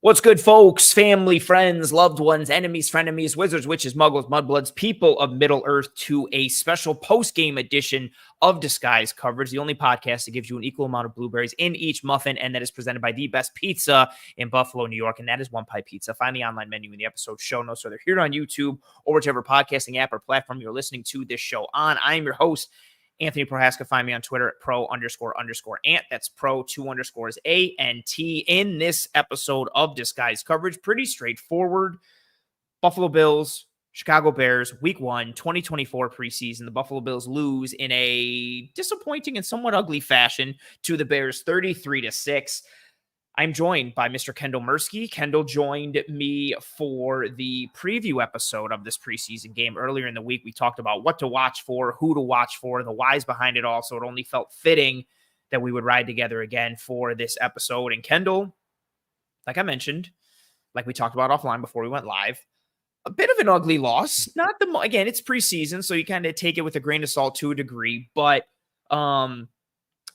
What's good, folks? Family, friends, loved ones, enemies, frenemies, wizards, witches, muggles, mudbloods, people of Middle Earth to a special post-game edition of Disguise Coverage, the only podcast that gives you an equal amount of blueberries in each muffin, and that is presented by the best pizza in Buffalo, New York, and that is One Pie Pizza. Find the online menu in the episode show notes, whether here on YouTube or whichever podcasting app or platform you're listening to this show on. I am your host, Anthony Prohaska. Find me on Twitter at pro__ant. That's pro_ANT. In this episode of Disguise Coverage, pretty straightforward. Buffalo Bills, Chicago Bears, week 1, 2024 preseason. The Buffalo Bills lose in a disappointing and somewhat ugly fashion to the Bears 33-6. I'm joined by Mr. Kendall Mirsky. Kendall joined me for the preview episode of this preseason game. Earlier in the week, we talked about what to watch for, who to watch for, the whys behind it all, so it only felt fitting that we would ride together again for this episode. And Kendall, like I mentioned, like we talked about offline before we went live, a bit of an ugly loss. Again, it's preseason, so you kind of take it with a grain of salt to a degree, but not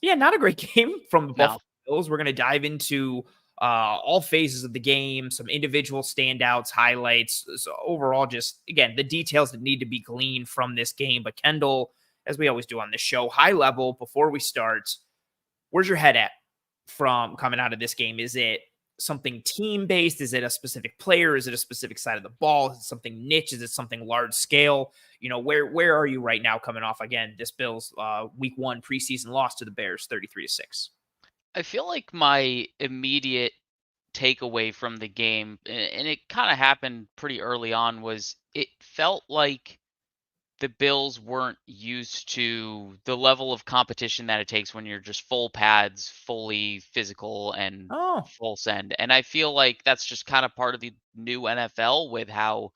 a great game from the Buffalo Bills. We're going to dive into all phases of the game, some individual standouts, highlights. So overall, just, again, the details that need to be gleaned from this game. But Kendall, as we always do on this show, high level, before we start, where's your head at from coming out of this game? Is it something team-based? Is it a specific player? Is it a specific side of the ball? Is it something niche? Is it something large scale? Where are you right now coming off, again, this Bills week 1 preseason loss to the Bears 33-6? I feel like my immediate takeaway from the game, and it kind of happened pretty early on, was it felt like the Bills weren't used to the level of competition that it takes when you're just full pads, fully physical, and full send. And I feel like that's just kind of part of the new NFL with how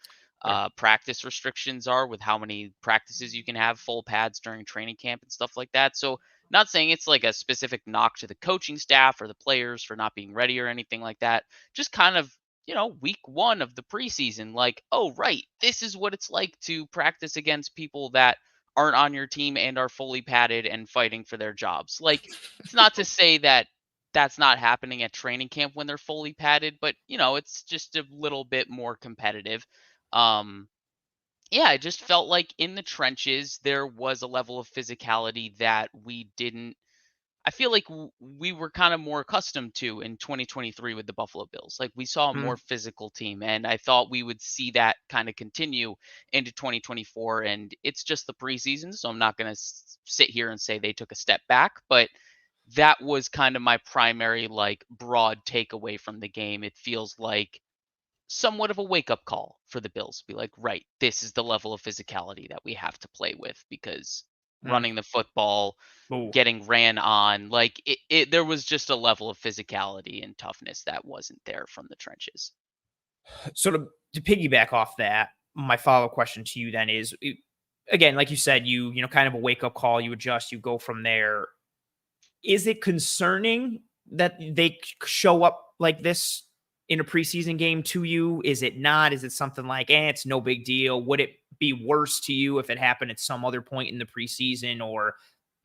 practice restrictions are, with how many practices you can have full pads during training camp and stuff like that. So not saying it's like a specific knock to the coaching staff or the players for not being ready or anything like that. Just kind of, week 1 of the preseason, like, oh, right, this is what it's like to practice against people that aren't on your team and are fully padded and fighting for their jobs. Like, it's not to say that that's not happening at training camp when they're fully padded, but, it's just a little bit more competitive. I just felt like in the trenches, there was a level of physicality that I feel like we were kind of more accustomed to in 2023 with the Buffalo Bills. Like, we saw a more physical team, and I thought we would see that kind of continue into 2024. And it's just the preseason, so I'm not going to sit here and say they took a step back, but that was kind of my primary, like, broad takeaway from the game. It feels like somewhat of a wake-up call for the Bills. Be like, right, this is the level of physicality that we have to play with, because running the football, getting ran on, like, there was just a level of physicality and toughness that wasn't there from the trenches. So to piggyback off that, my follow-up question to you then is, again, like you said, you kind of a wake-up call, you adjust, you go from there. Is it concerning that they show up like this in a preseason game to you? Is it not? Is it something like, it's no big deal? Would it be worse to you if it happened at some other point in the preseason, or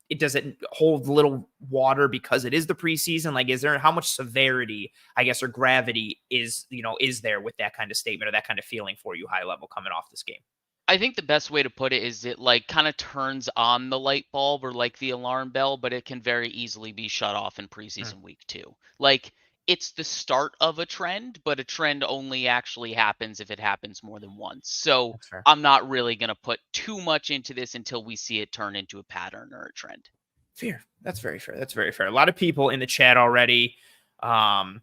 it doesn't hold little water because it is the preseason? Like, how much severity, I guess, or gravity is there with that kind of statement or that kind of feeling for you high level coming off this game? I think the best way to put it is it, like, kind of turns on the light bulb or like the alarm bell, but it can very easily be shut off in preseason week 2. Like, it's the start of a trend, but a trend only actually happens if it happens more than once. So I'm not really going to put too much into this until we see it turn into a pattern or a trend. Fair. That's very fair. That's very fair. A lot of people in the chat already. I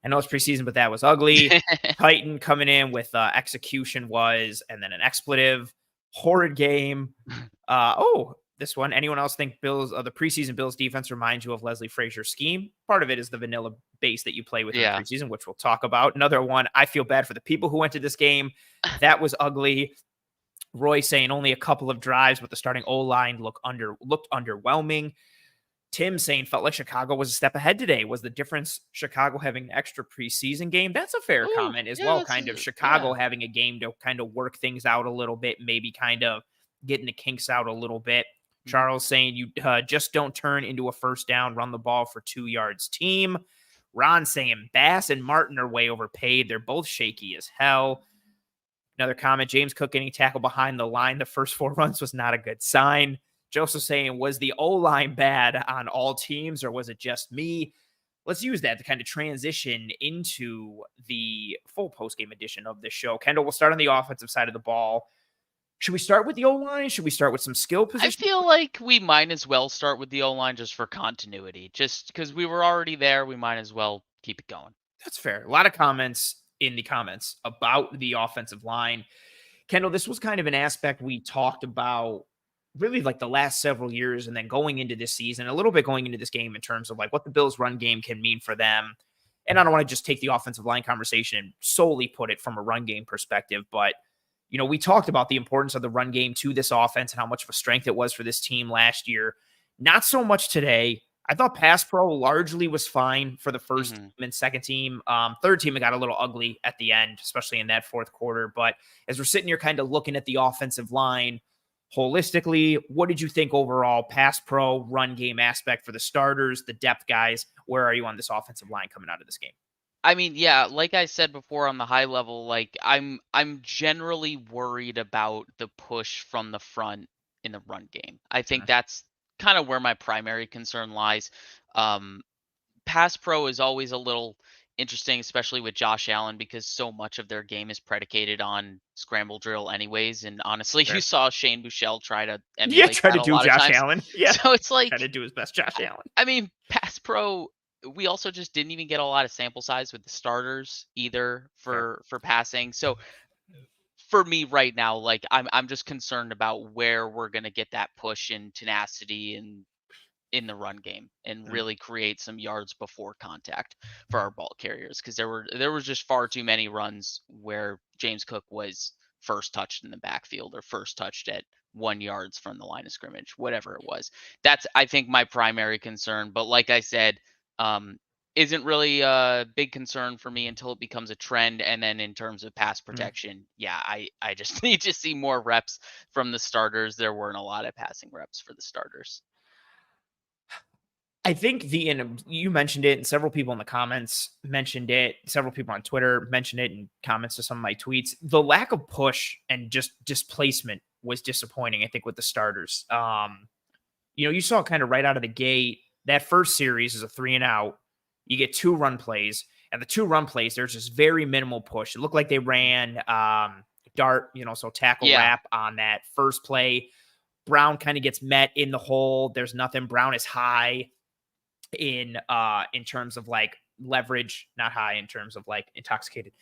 know it's preseason, but that was ugly. Titan coming in with execution was, and then an expletive. Horrid game. This one. Anyone else think the preseason Bills defense reminds you of Leslie Frazier's scheme? Part of it is the vanilla base that you play with in the preseason, which we'll talk about. Another one, I feel bad for the people who went to this game. That was ugly. Roy saying only a couple of drives, but the starting O-line looked underwhelming. Tim saying felt like Chicago was a step ahead today. Was the difference Chicago having an extra preseason game? That's a fair comment as well. Kind of Chicago having a game to kind of work things out a little bit, maybe kind of getting the kinks out a little bit. Charles saying you just don't turn into a first down, run the ball for 2 yards team. Ron saying Bass and Martin are way overpaid. They're both shaky as hell. Another comment, James Cook getting tackled behind the line the first 4 runs was not a good sign. Joseph saying, was the O-line bad on all teams or was it just me? Let's use that to kind of transition into the full post-game edition of the show. Kendall, we'll start on the offensive side of the ball. Should we start with the O-line? Should we start with some skill I positions? feel like we might as well start with the O-line just for continuity. Just because we were already there, we might as well keep it going. That's fair. A lot of comments in the comments about the offensive line. Kendall, this was kind of an aspect we talked about really like the last several years and then going into this season, a little bit going into this game in terms of like what the Bills run game can mean for them. And I don't want to just take the offensive line conversation and solely put it from a run game perspective, but we talked about the importance of the run game to this offense and how much of a strength it was for this team last year. Not so much today. I thought pass pro largely was fine for the first team and second team. Third team, it got a little ugly at the end, especially in that fourth quarter. But as we're sitting here kind of looking at the offensive line holistically, what did you think overall, pass pro, run game aspect for the starters, the depth guys? Where are you on this offensive line coming out of this game? I mean, yeah, like I said before on the high level, like I'm generally worried about the push from the front in the run game. I think that's kind of where my primary concern lies. Pass pro is always a little interesting, especially with Josh Allen, because so much of their game is predicated on scramble drill anyways. And honestly, you saw Shane Buechele try to emulate try that to a do lot of Josh times. Allen. Yeah, So it's like try to do his best Josh Allen. I mean, pass pro, we also just didn't even get a lot of sample size with the starters either for passing. So for me right now, like I'm just concerned about where we're gonna get that push and tenacity and in the run game and really create some yards before contact for our ball carriers, because there was just far too many runs where James Cook was first touched in the backfield or first touched at 1 yards from the line of scrimmage, whatever it was. That's, I think, my primary concern. But like I said, isn't really a big concern for me until it becomes a trend. And then in terms of pass protection, yeah, I just need to see more reps from the starters. There weren't a lot of passing reps for the starters. I think you mentioned it, and several people in the comments mentioned it. Several people on Twitter mentioned it in comments to some of my tweets. The lack of push and just displacement was disappointing, I think, with the starters. You saw kind of right out of the gate, that first series is a 3-and-out. You get 2 run plays, and the 2 run plays, there's just very minimal push. It looked like they ran dart, so tackle wrap on that first play. Brown kind of gets met in the hole. There's nothing. Brown is high in terms of like leverage, not high in terms of like intoxicated.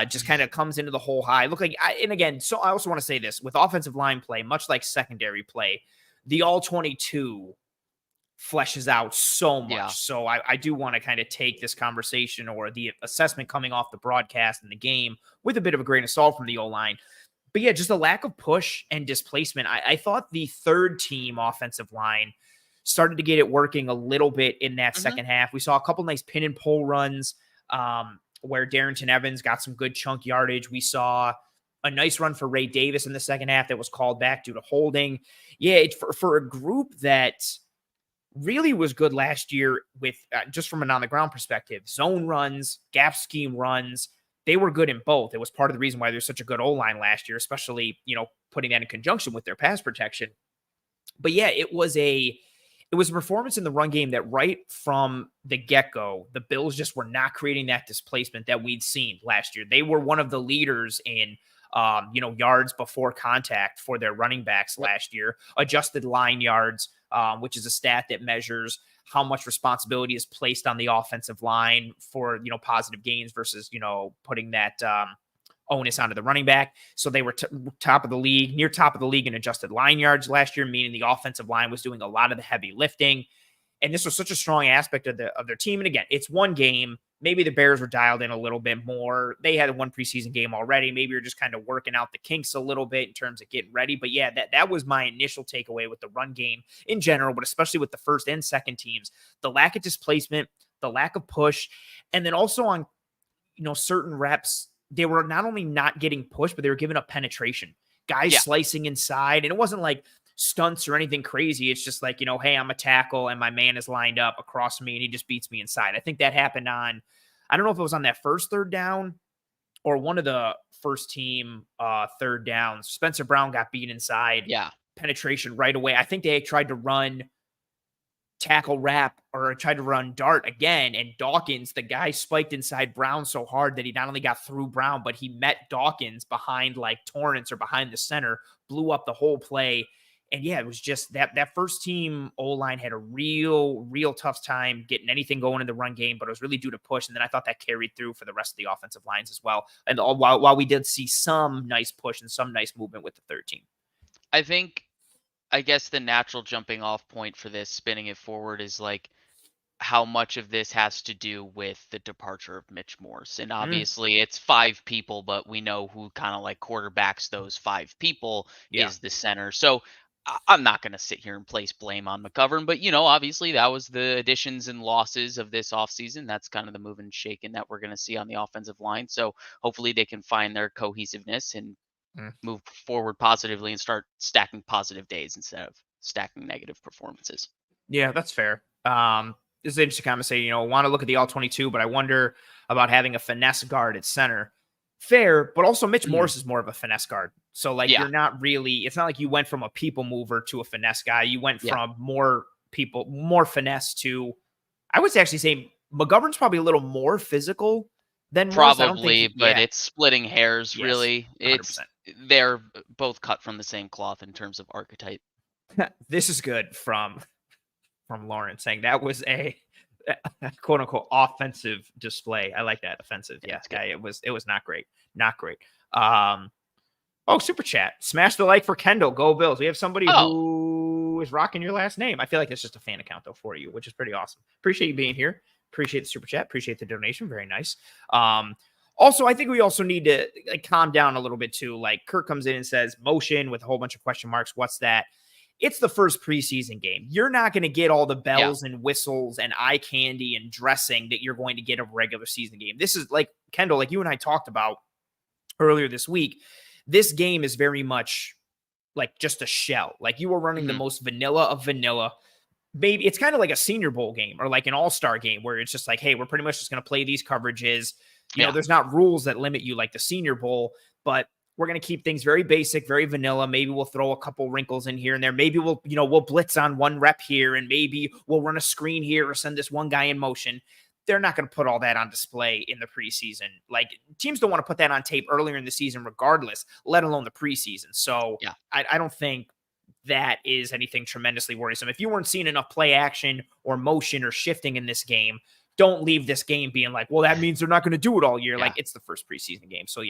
Just kind of comes into the hole high. Look like, and again, so I also want to say this with offensive line play, much like secondary play, the all 22 fleshes out so much. Yeah. So I do want to kind of take this conversation or the assessment coming off the broadcast and the game with a bit of a grain of salt from the O-line. But yeah, just a lack of push and displacement. I thought the third team offensive line started to get it working a little bit in that second half. We saw a couple nice pin and pull runs where Darrington Evans got some good chunk yardage. We saw a nice run for Ray Davis in the second half that was called back due to holding. Yeah, it's for a group that really was good last year with just from an on-the-ground perspective. Zone runs, gap scheme runs, they were good in both. It was part of the reason why there's such a good O-line last year, especially, putting that in conjunction with their pass protection. But yeah, it was a performance in the run game that right from the get-go, the Bills just were not creating that displacement that we'd seen last year. They were one of the leaders in, yards before contact for their running backs last year, adjusted line yards, which is a stat that measures how much responsibility is placed on the offensive line for, positive gains versus, putting that onus onto the running back. So they were top of the league, near top of the league in adjusted line yards last year, meaning the offensive line was doing a lot of the heavy lifting. And this was such a strong aspect of their team. And again, it's one game. Maybe the Bears were dialed in a little bit more. They had one preseason game already. Maybe you're just kind of working out the kinks a little bit in terms of getting ready. But yeah, that was my initial takeaway with the run game in general, but especially with the first and second teams, the lack of displacement, the lack of push, and then also on, certain reps, they were not only not getting pushed, but they were giving up penetration. Guys slicing inside. And it wasn't like stunts or anything crazy. It's just like, hey, I'm a tackle and my man is lined up across me and he just beats me inside. I think that happened on, I don't know if it was on that first third down or one of the first team third downs. Spencer Brown got beat inside. Yeah. Penetration right away. I think they tried to run tackle wrap or tried to run dart again, and Dawkins, the guy, spiked inside Brown so hard that he not only got through Brown, but he met Dawkins behind like Torrance or behind the center, blew up the whole play. And yeah, it was just that first team O-line had a real tough time getting anything going in the run game, but it was really due to push. And then I thought that carried through for the rest of the offensive lines as well. And while we did see some nice push and some nice movement with the third team. I guess the natural jumping off point for this, spinning it forward, is like how much of this has to do with the departure of Mitch Morse. And obviously it's 5 people, but we know who kind of like quarterbacks those 5 people is the center. So I'm not going to sit here and place blame on McGovern, but obviously that was the additions and losses of this offseason. That's kind of the move and shaking that we're going to see on the offensive line. So hopefully they can find their cohesiveness and move forward positively and start stacking positive days instead of stacking negative performances. Yeah, that's fair. This is interesting kind of say, want to look at the all-22, but I wonder about having a finesse guard at center. Fair, but also Mitch Morse is more of a finesse guard. So like you're not really, it's not like you went from a people mover to a finesse guy. You went from more finesse to, I would actually say McGovern's probably a little more physical than Morse. Probably, but it's splitting hairs, really. 100%. They're both cut from the same cloth in terms of archetype. This is good from Lauren saying that was a quote unquote offensive display. I like that. Offensive. Yeah. It was not great. Not great. Super chat. Smash the like for Kendall. Go Bills. We have somebody who is rocking your last name. I feel like it's just a fan account though for you, which is pretty awesome. Appreciate you being here. Appreciate the super chat. Appreciate the donation. Very nice. Also, I think we also need to calm down a little bit too. Like Kirk comes in and says motion with a whole bunch of question marks. What's that? It's the first preseason game. You're not going to get all the bells and whistles and eye candy and dressing that you're going to get a regular season game. This is like Kendall, like you and I talked about earlier this week. This game is very much like just a shell. Like you were running the most vanilla of vanilla. Maybe it's kind of like a Senior Bowl game or like an all-star game where it's just like, hey, we're pretty much just going to play these coverages. You know, there's not rules that limit you like the Senior Bowl, but we're going to keep things very basic, very vanilla. Maybe we'll throw a couple wrinkles in here and there. Maybe we'll blitz on one rep here and maybe we'll run a screen here or send this one guy in motion. They're not going to put all that on display in the preseason. Like teams don't want to put that on tape earlier in the season regardless, let alone the preseason. So I don't think that is anything tremendously worrisome. If you weren't seeing enough play action or motion or shifting in this game, don't leave this game being like, well, that means they're not going to do it all year. Like it's the first preseason game. So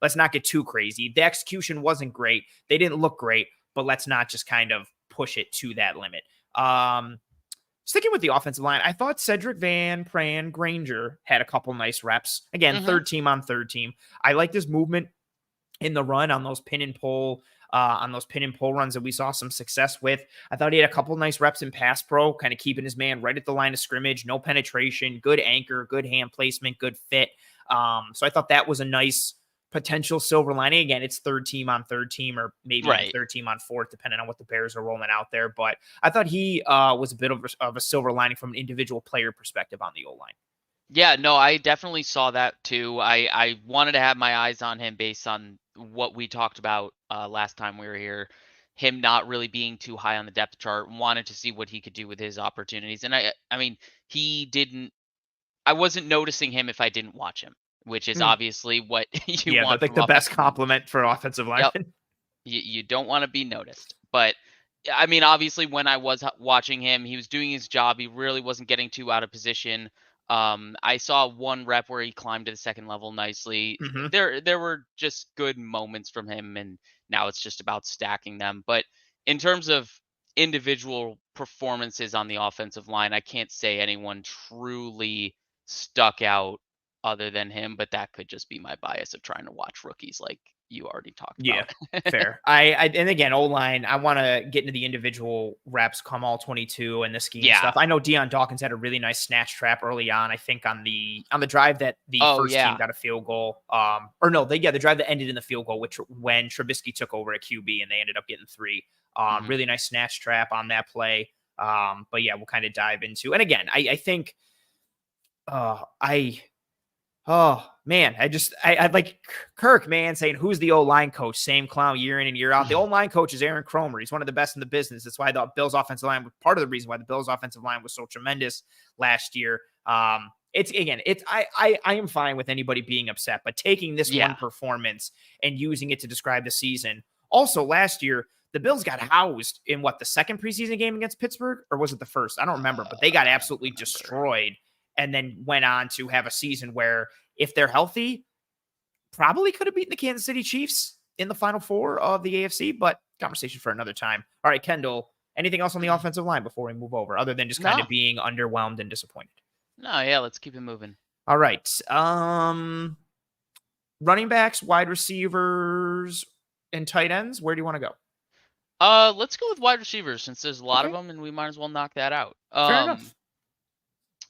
let's not get too crazy. The execution wasn't great. They didn't look great, but let's not just kind of push it to that limit. Sticking with the offensive line, I thought Cedric Van Pran Granger had a couple nice reps. Again, third team on third team. I like this movement in the run on those pin and pull runs that we saw some success with. I thought he had a couple nice reps in pass pro, kind of keeping his man right at the line of scrimmage, no penetration, good anchor, good hand placement, good fit. So I thought that was a nice potential silver lining. Again, it's third team on third team or maybe third team on fourth, depending on what the Bears are rolling out there. But I thought he was a bit of a silver lining from an individual player perspective on the O-line. Yeah, no, I definitely saw that too. I wanted to have my eyes on him based on what we talked about last time we were here. Him not really being too high on the depth chart, wanted to see what he could do with his opportunities. And I mean, I wasn't noticing him if I didn't watch him, which is obviously what you want. Yeah, like the best compliment for offensive linemen. You don't want to be noticed. But I mean, obviously when I was watching him, he was doing his job. He really wasn't getting too out of position. I saw one rep where he climbed to the second level nicely. There were just good moments from him, and now it's just about stacking them. But in terms of individual performances on the offensive line, I can't say anyone truly stuck out other than him, but that could just be my bias of trying to watch rookies like you already talked about. Fair. And again, O-line, I want to get into the individual reps, come all 22 and the scheme stuff. I know Deion Dawkins had a really nice snatch trap early on, I think on the drive that the first team got a field goal. The drive that ended in the field goal, which when Trubisky took over at QB and they ended up getting 3. Really nice snatch trap on that play. But yeah, we'll kind of dive into. And again, I think, oh man, I like Kirk, man, saying who's the O-line coach? Same clown year in and year out. The O-line coach is Aaron Cromer. He's one of the best in the business. That's why the Bills offensive line was part of the reason why the Bills offensive line was so tremendous last year. I am fine with anybody being upset, but taking this one performance and using it to describe the season. Also, last year, the Bills got housed in the second preseason game against Pittsburgh, or was it the first? I don't remember, but they got absolutely destroyed and then went on to have a season where, if they're healthy, probably could have beaten the Kansas City Chiefs in the Final Four of the AFC, but conversation for another time. All right, Kendall, anything else on the offensive line before we move over, other than just kind of being underwhelmed and disappointed? No, yeah, let's keep it moving. All right. Running backs, wide receivers, and tight ends, where do you want to go? Let's go with wide receivers since there's a lot of them, and we might as well knock that out. Fair enough.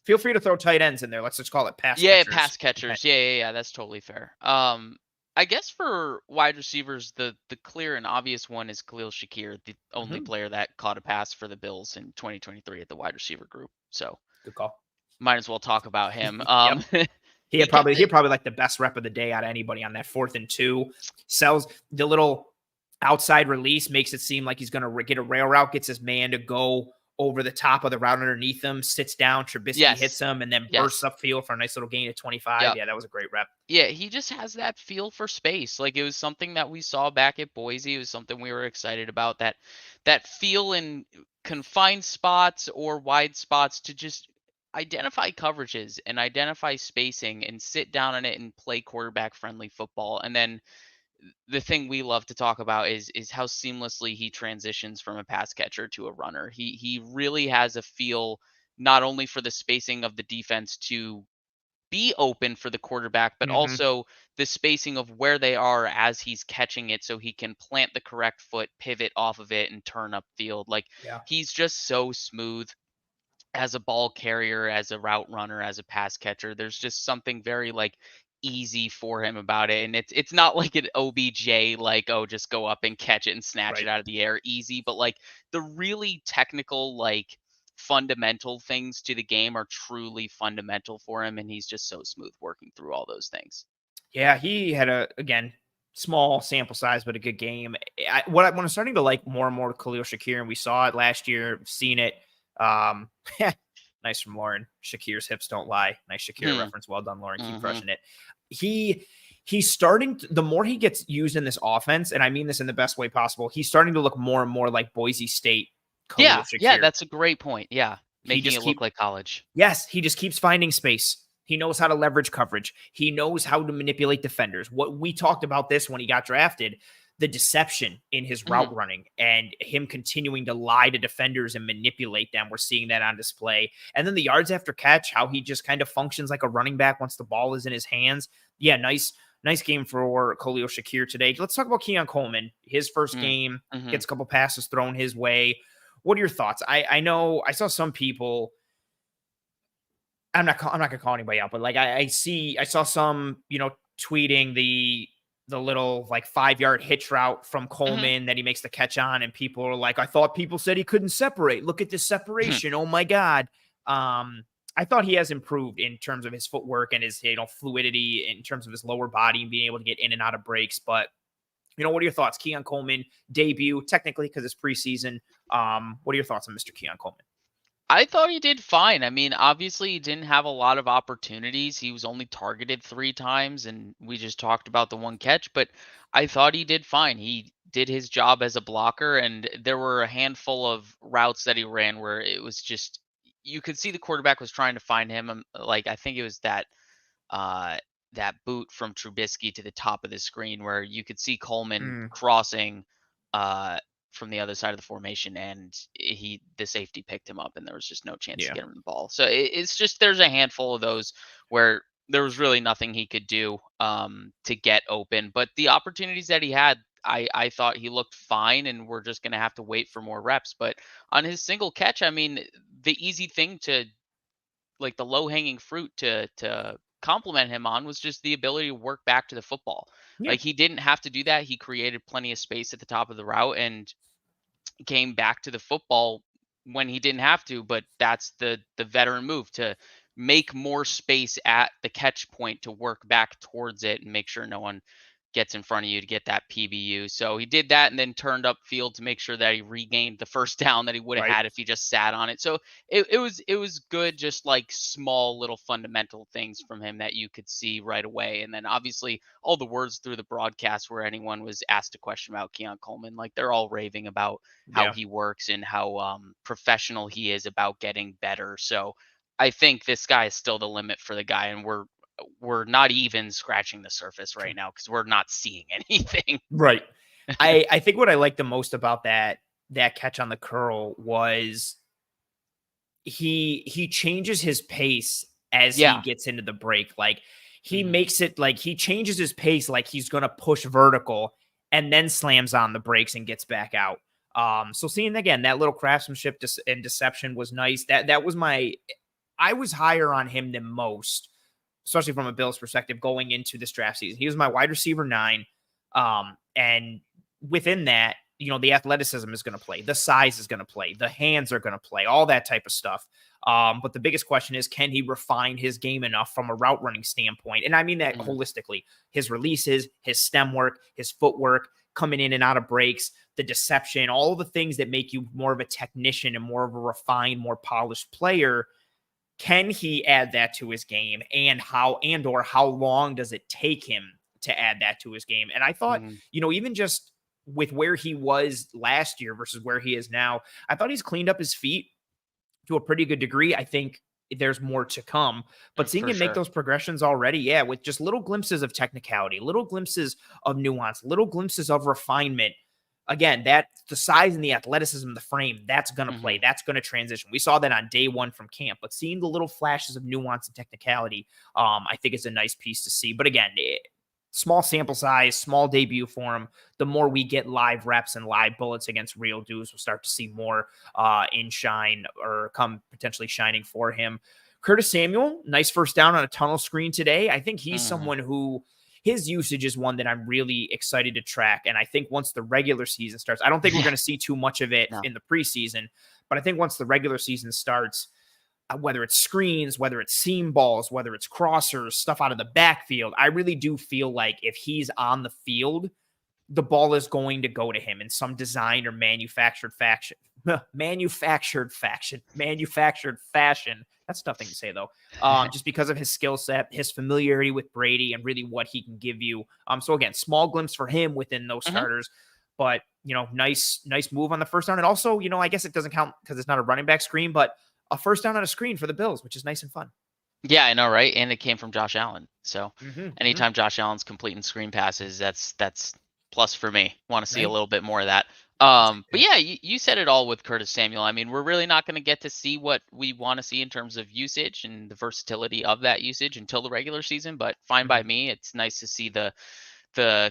Feel free to throw tight ends in there. Let's just call it pass catchers. Yeah, pass catchers. Yeah. That's totally fair. I guess for wide receivers, the clear and obvious one is Khalil Shakir, the only player that caught a pass for the Bills in 2023 at the wide receiver group. So good call. Might as well talk about him. He had probably like the best rep of the day out of anybody on that 4th and 2. Sells the little outside release, makes it seem like he's going to get a rail route, gets his man to go over the top of the route underneath him, sits down, Trubisky hits him, and then bursts upfield for a nice little gain of 25. Yeah, that was a great rep. Yeah, he just has that feel for space. Like, it was something that we saw back at Boise. It was something we were excited about, that feel in confined spots or wide spots to just identify coverages and identify spacing and sit down on it and play quarterback-friendly football. And then the thing we love to talk about is how seamlessly he transitions from a pass catcher to a runner. He really has a feel not only for the spacing of the defense to be open for the quarterback, but also the spacing of where they are as he's catching it, so he can plant the correct foot, pivot off of it, and turn upfield. Like, he's just so smooth as a ball carrier, as a route runner, as a pass catcher. There's just something very easy for him about it, and it's not like an OBJ, like, oh, just go up and catch it and snatch it out of the air easy, but the really technical, fundamental things to the game are truly fundamental for him, and he's just so smooth working through all those things. Yeah, he had again, small sample size, but a good game. What I'm starting to like more and more Khalil Shakir, and we saw it last year, seen it. Nice from Lauren. Shakir's hips don't lie. Nice Shakir reference. Well done, Lauren. Keep crushing it. He's starting to, the more he gets used in this offense, and I mean this in the best way possible, he's starting to look more and more like Boise State. Yeah, that's a great point. Yeah, making it look like college. Yes, he just keeps finding space. He knows how to leverage coverage. He knows how to manipulate defenders. What we talked about this when he got drafted, the deception in his route running and him continuing to lie to defenders and manipulate them. We're seeing that on display. And then the yards after catch, how he just kind of functions like a running back once the ball is in his hands. Yeah, nice game for Khalil Shakir today. Let's talk about Keon Coleman. His first game, gets a couple passes thrown his way. What are your thoughts? I know I saw some people, I'm not going to call anybody out, but I saw some, tweeting the little 5-yard hitch route from Coleman that he makes the catch on, and people are like, I thought people said he couldn't separate. Look at this separation. Oh my God. I thought he has improved in terms of his footwork and his, fluidity in terms of his lower body and being able to get in and out of breaks. But, what are your thoughts? Keon Coleman debut, technically, because it's preseason. What are your thoughts on Mr. Keon Coleman? I thought he did fine. I mean, obviously, he didn't have a lot of opportunities. He was only targeted 3 times, and we just talked about the one catch, but I thought he did fine. He did his job as a blocker, and there were a handful of routes that he ran where it was just, you could see the quarterback was trying to find him. I think it was that boot from Trubisky to the top of the screen where you could see Coleman crossing from the other side of the formation, and the safety picked him up, and there was just no chance to get him the ball. So it's just, there's a handful of those where there was really nothing he could do to get open. But the opportunities that he had, I thought he looked fine, and we're just going to have to wait for more reps. But on his single catch, I mean, the easy thing to, the low-hanging fruit to compliment him on was just the ability to work back to the football. He didn't have to do that. He created plenty of space at the top of the route, and came back to the football when he didn't have to, but that's the veteran move to make more space at the catch point to work back towards it and make sure no one gets in front of you to get that PBU. So he did that and then turned up field to make sure that he regained the first down that he would have Right. had if he just sat on it. So it was good, just like small little fundamental things from him that you could see right away. And then obviously all the words through the broadcast where anyone was asked a question about Keon Coleman, like they're all raving about how Yeah. he works and how professional he is about getting better. So I think this guy is still the limit for the guy, and we're not even scratching the surface right now because we're not seeing anything. Right. I think what I like the most about that catch on the curl was he changes his pace as he Yeah. gets into the break. Like he Hmm. makes it like he changes his pace like he's gonna push vertical and then slams on the brakes and gets back out. So seeing again that little craftsmanship and deception was nice. That was I was higher on him than most, especially from a Bills perspective going into this draft season. He was my wide receiver 9. And within that, the athleticism is going to play, the size is going to play, the hands are going to play, all that type of stuff. But the biggest question is, can he refine his game enough from a route running standpoint? And I mean that Hmm. holistically, his releases, his stem work, his footwork, coming in and out of breaks, the deception, all the things that make you more of a technician and more of a refined, more polished player. Can he add that to his game, and how long does it take him to add that to his game? And I thought, Hmm. even just with where he was last year versus where he is now, I thought he's cleaned up his feet to a pretty good degree. I think there's more to come, but seeing For him make sure. those progressions already, yeah, with just little glimpses of technicality, little glimpses of nuance, little glimpses of refinement. Again, that the size and the athleticism, the frame, that's going to Hmm. play. That's going to transition. We saw that on day one from camp, but seeing the little flashes of nuance and technicality, I think is a nice piece to see. But again, small sample size, small debut for him. The more we get live reps and live bullets against real dudes, we'll start to see more in shine or come potentially shining for him. Curtis Samuel, nice first down on a tunnel screen today. I think he's Hmm. someone who his usage is one that I'm really excited to track. And I think once the regular season starts, I don't think we're Yeah. going to see too much of it No. in the preseason, but I think once the regular season starts, whether it's screens, whether it's seam balls, whether it's crossers, stuff out of the backfield, I really do feel like if he's on the field, the ball is going to go to him in some design or manufactured fashion. That's a tough thing to say though. Just because of his skill set, his familiarity with Brady, and really what he can give you. So again, small glimpse for him within those Hmm. starters, but nice move on the first down, and also I guess it doesn't count because it's not a running back screen, but a first down on a screen for the Bills, which is nice and fun. Yeah, I know, right? And it came from Josh Allen. So Mm-hmm. anytime Josh Allen's completing screen passes, that's plus for me. Want to see a Right? little bit more of that. But Yeah. yeah, you said it all with Curtis Samuel. I mean, we're really not going to get to see what we want to see in terms of usage and the versatility of that usage until the regular season, but fine by Mm-hmm. me. It's nice to see the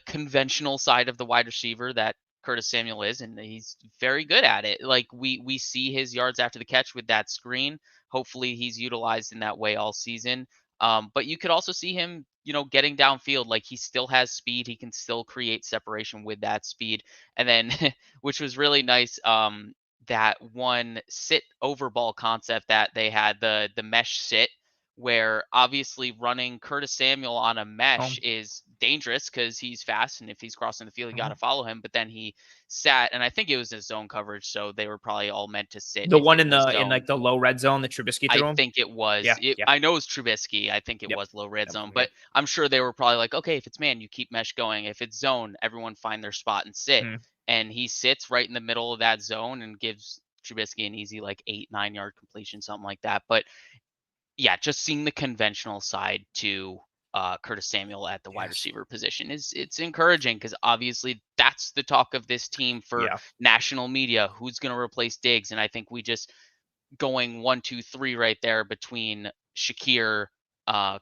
conventional side of the wide receiver that Curtis Samuel is, and he's very good at it. Like we see his yards after the catch with that screen. Hopefully, he's utilized in that way all season. But you could also see him, getting downfield. Like he still has speed. He can still create separation with that speed. And then, which was really nice. That one sit over ball concept that they had, the mesh sit, where obviously running Curtis Samuel on a Oh, mesh is dangerous because he's fast, and if he's crossing the field, you got to mhm. follow him. But then he sat, and I think it was his zone coverage, so they were probably all meant to sit The if one it in was the in zone. like the low red zone that Trubisky I threw him. think it was. Yeah, yeah, I know it was Trubisky. I think it yep, was low red zone, definitely, but yep. I'm sure they were probably like, okay, if it's man, you keep mesh going. If it's zone, everyone find their spot and sit. Mhm. And he sits right in the middle of that zone and gives Trubisky an easy like 8, 9 yard completion, something like that. But yeah, just seeing the conventional side to Curtis Samuel at the wide Yes. receiver position is it's encouraging because obviously that's the talk of this team for Yeah. national media. Who's going to replace Diggs? And I think we just going 1, 2, 3 right there between Shakir,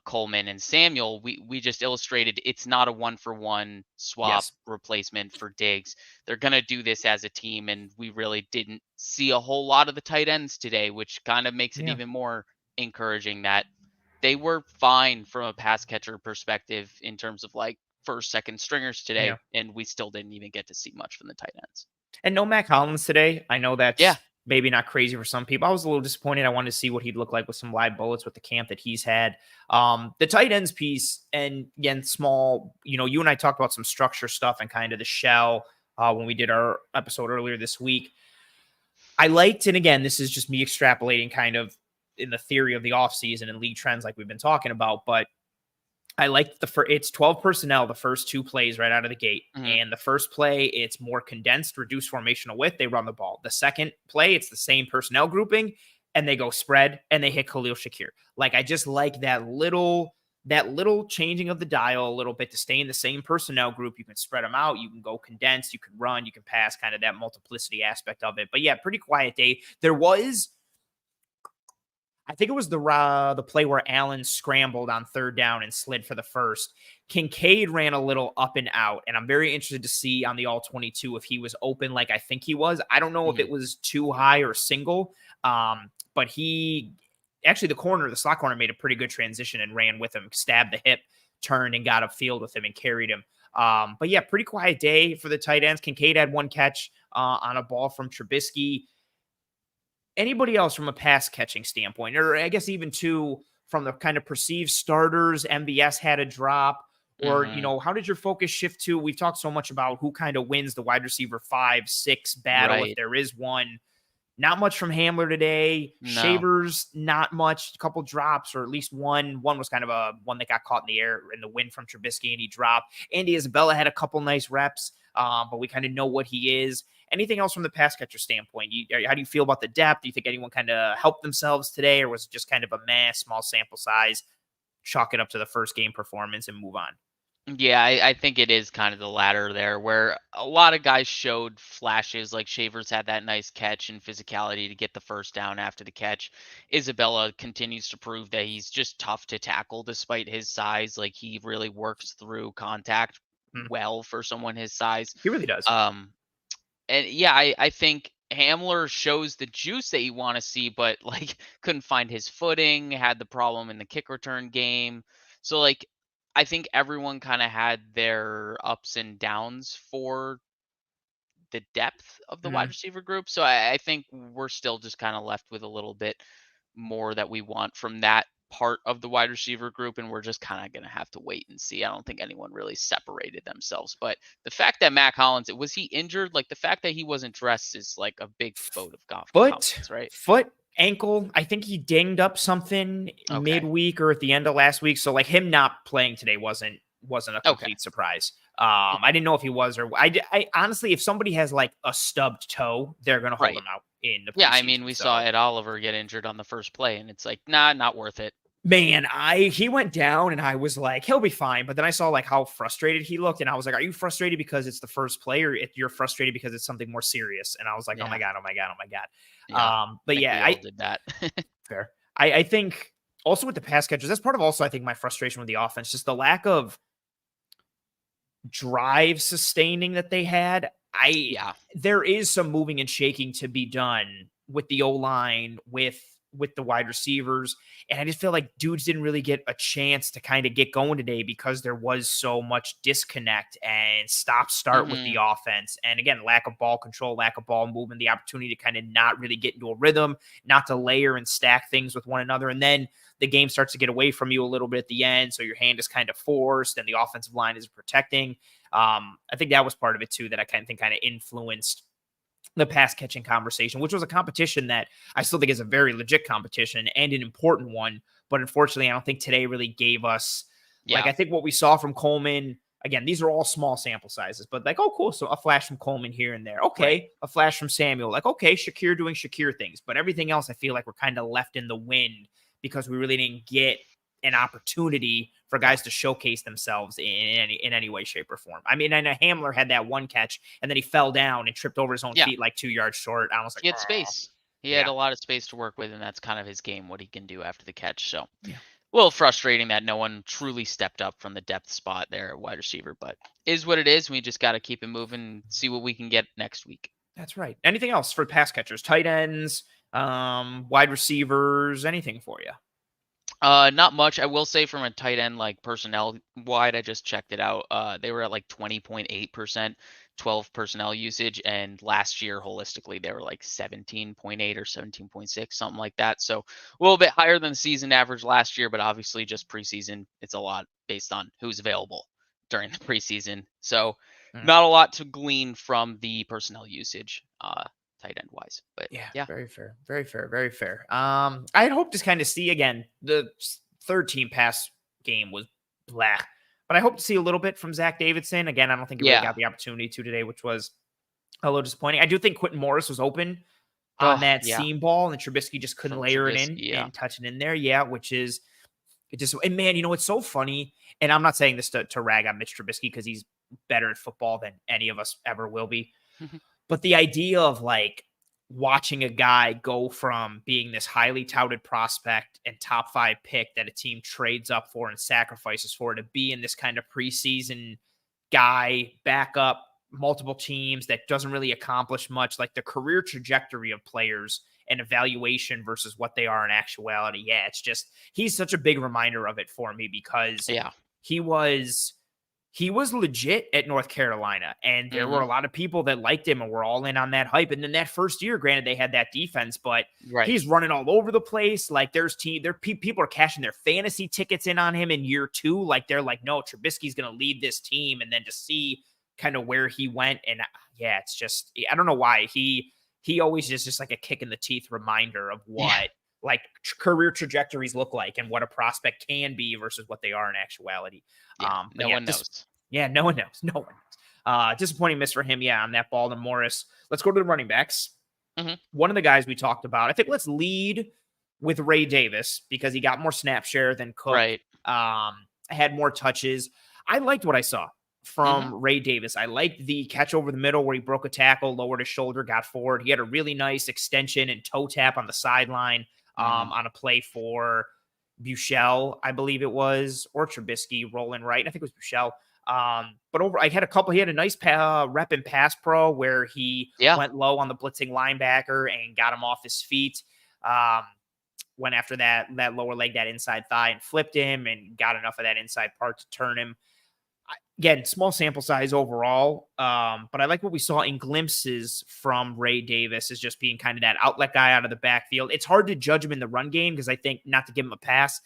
Coleman, and Samuel. We just illustrated it's not a 1-for-1 swap Yes. replacement for Diggs. They're gonna do this as a team, and we really didn't see a whole lot of the tight ends today, which kind of makes it Yeah. even more encouraging that they were fine from a pass catcher perspective in terms of like first, second stringers Yeah. today, and we still didn't even get to see much from the tight ends. And no Mac Hollins today. I know Yeah. that's maybe not crazy for some people. I was a little disappointed. I wanted to see what he'd look like with some live bullets with the camp that he's had. The tight ends piece, and again, small, you and I talked about some structure stuff and kind of the shell when we did our episode earlier this week. I liked, and again, this is just me extrapolating kind of in the theory of the offseason and league trends like we've been talking about, but I like it's 12 personnel, the first two plays right out of the gate. Mhm. And the first play, it's more condensed, reduced formational width. They run the ball. The second play, it's the same personnel grouping and they go spread and they hit Khalil Shakir. Like, I just like that little changing of the dial a little bit to stay in the same personnel group. You can spread them out. You can go condensed. You can run. You can pass, kind of that multiplicity aspect of it. But yeah, pretty quiet day. I think it was the play where Allen scrambled on third down and slid for the first. Kincaid ran a little up and out, and I'm very interested to see on the all 22 if he was open like I think he was. I don't know if it was too high or single, but he actually the slot corner made a pretty good transition and ran with him, stabbed the hip, turned and got upfield with him and carried him. But yeah, pretty quiet day for the tight ends. Kincaid had one catch on a ball from Trubisky. Anybody else from a pass catching standpoint, or I guess even from the kind of perceived starters, MBS had a drop, or, how did your focus shift to? We've talked so much about who kind of wins the wide receiver 5-6 battle, if there is one. Not much from Hamler today. No. Shavers, not much. A couple drops, or at least one. One was kind of one that got caught in the air in the wind from Trubisky, and he dropped. Andy Isabella had a couple nice reps, but we kind of know what he is. Anything else from the pass catcher standpoint? How do you feel about the depth? Do you think anyone kind of helped themselves today, or was it just kind of a small sample size, chalk it up to the first game performance and move on? Yeah, I think it is kind of the latter there, where a lot of guys showed flashes. Like Shavers had that nice catch and physicality to get the first down after the catch. Isabella continues to prove that he's just tough to tackle despite his size. Like, he really works through contact well for someone his size. He really does. And yeah, I think Hamler shows the juice that you want to see, but like couldn't find his footing, had the problem in the kick return game. So like, I think everyone kind of had their ups and downs for the depth of the wide receiver group. So I think we're still just kind of left with a little bit more that we want from that part of the wide receiver group, and we're just kind of going to have to wait and see. I don't think anyone really separated themselves, but the fact that Mac Hollins, was he injured? Like, the fact that he wasn't dressed is like a big vote of confidence, right? Foot, ankle. I think he dinged up something midweek or at the end of last week. So like, him not playing today wasn't a complete surprise. I didn't know if he was, or I honestly, if somebody has like a stubbed toe, they're going to hold him out in the preseason. Yeah, I mean, we saw Ed Oliver get injured on the first play, and it's like, nah, not worth it. Man, he went down and I was like, he'll be fine. But then I saw like how frustrated he looked, and I was like, are you frustrated because it's the first play, or if you're frustrated because it's something more serious? And I was like, oh my God. Yeah, But yeah, I did that. fair. I think also with the pass catchers, that's part of also, I think, my frustration with the offense, just the lack of drive sustaining that they had. There is some moving and shaking to be done with the O-line, with the wide receivers. And I just feel like dudes didn't really get a chance to kind of get going today because there was so much disconnect and stop-start with the offense. And again, lack of ball control, lack of ball movement, the opportunity to kind of not really get into a rhythm, not to layer and stack things with one another. And then the game starts to get away from you a little bit at the end. So your hand is kind of forced and the offensive line is protecting. I think that was part of it too, that I kind of influenced the pass catching conversation, which was a competition that I still think is a very legit competition and an important one. But unfortunately, I don't think today really gave us, like, I think what we saw from Coleman, again, these are all small sample sizes, but like, oh, cool. So a flash from Coleman here and there. Okay. A flash from Samuel. Like, okay, Shakir doing Shakir things, but everything else, I feel like we're kind of left in the wind because we really didn't get an opportunity for guys to showcase themselves in any way, shape, or form. I mean, I know Hamler had that one catch, and then he fell down and tripped over his own feet like 2 yards short. I was like, he had space. He had a lot of space to work with, and that's kind of his game, what he can do after the catch. So a little frustrating that no one truly stepped up from the depth spot there at wide receiver, but is what it is. We just got to keep it moving and see what we can get next week. That's right. Anything else for pass catchers, tight ends, wide receivers, anything for you? Not much. I will say from a tight end, like personnel wide, I just checked it out. They were at like 20.8%. 12 personnel usage, and last year holistically they were like 17.8 or 17.6, something like that. So a little bit higher than the season average last year, but obviously just preseason, it's a lot based on who's available during the preseason. So Mm. not a lot to glean from the personnel usage, tight end wise. But Yeah, yeah. very fair. Very fair. Very fair. I had hoped to kind of see again the third team pass game was black, but I hope to see a little bit from Zach Davidson. Again, I don't think he really Yeah. got the opportunity to today, which was a little disappointing. I do think Quentin Morris was open on Oh, that yeah. seam ball, and Trubisky just couldn't From layer it Trubisky. in Yeah. and touch it in there. Yeah, which is it just and man, it's so funny. And I'm not saying this to rag on Mitch Trubisky because he's better at football than any of us ever will be. But the idea of like watching a guy go from being this highly touted prospect and top 5 pick that a team trades up for and sacrifices for to be in this kind of preseason guy, back up multiple teams that doesn't really accomplish much, like the career trajectory of players and evaluation versus what they are in actuality. Yeah, it's just he's such a big reminder of it for me because Yeah. he was he was legit at North Carolina, and there were Hmm. a lot of people that liked him and were all in on that hype. And then that first year, granted, they had that defense, but Right. he's running all over the place. Like people are cashing their fantasy tickets in on him in year 2. Like they're like, no, Trubisky's going to lead this team, and then to see kind of where he went, and yeah, it's just I don't know why he always is just like a kick in the teeth reminder of Yeah. what like career trajectories look like and what a prospect can be versus what they are in actuality. Yeah. But No yeah, one knows. yeah, no one knows. No one knows. Disappointing miss for him, yeah, on that ball to Morris. Let's go to the running backs. Hmm. One of the guys we talked about, I think let's lead with Ray Davis because he got more snap share than Cook, Right. had more touches. I liked what I saw Hmm. from Ray Davis. I liked the catch over the middle where he broke a tackle, lowered his shoulder, got forward. He had a really nice extension and toe tap on the sideline Hmm. on a play for Buechel, I believe it was, or Trubisky rolling right. I think it was Buechel. But over, I had a couple. He had a nice rep in pass pro where he Yeah. went low on the blitzing linebacker and got him off his feet. Um, went after that lower leg, that inside thigh, and flipped him and got enough of that inside part to turn him. Again, small sample size overall, but I like what we saw in glimpses from Ray Davis as just being kind of that outlet guy out of the backfield. It's hard to judge him in the run game because I think, not to give him a pass,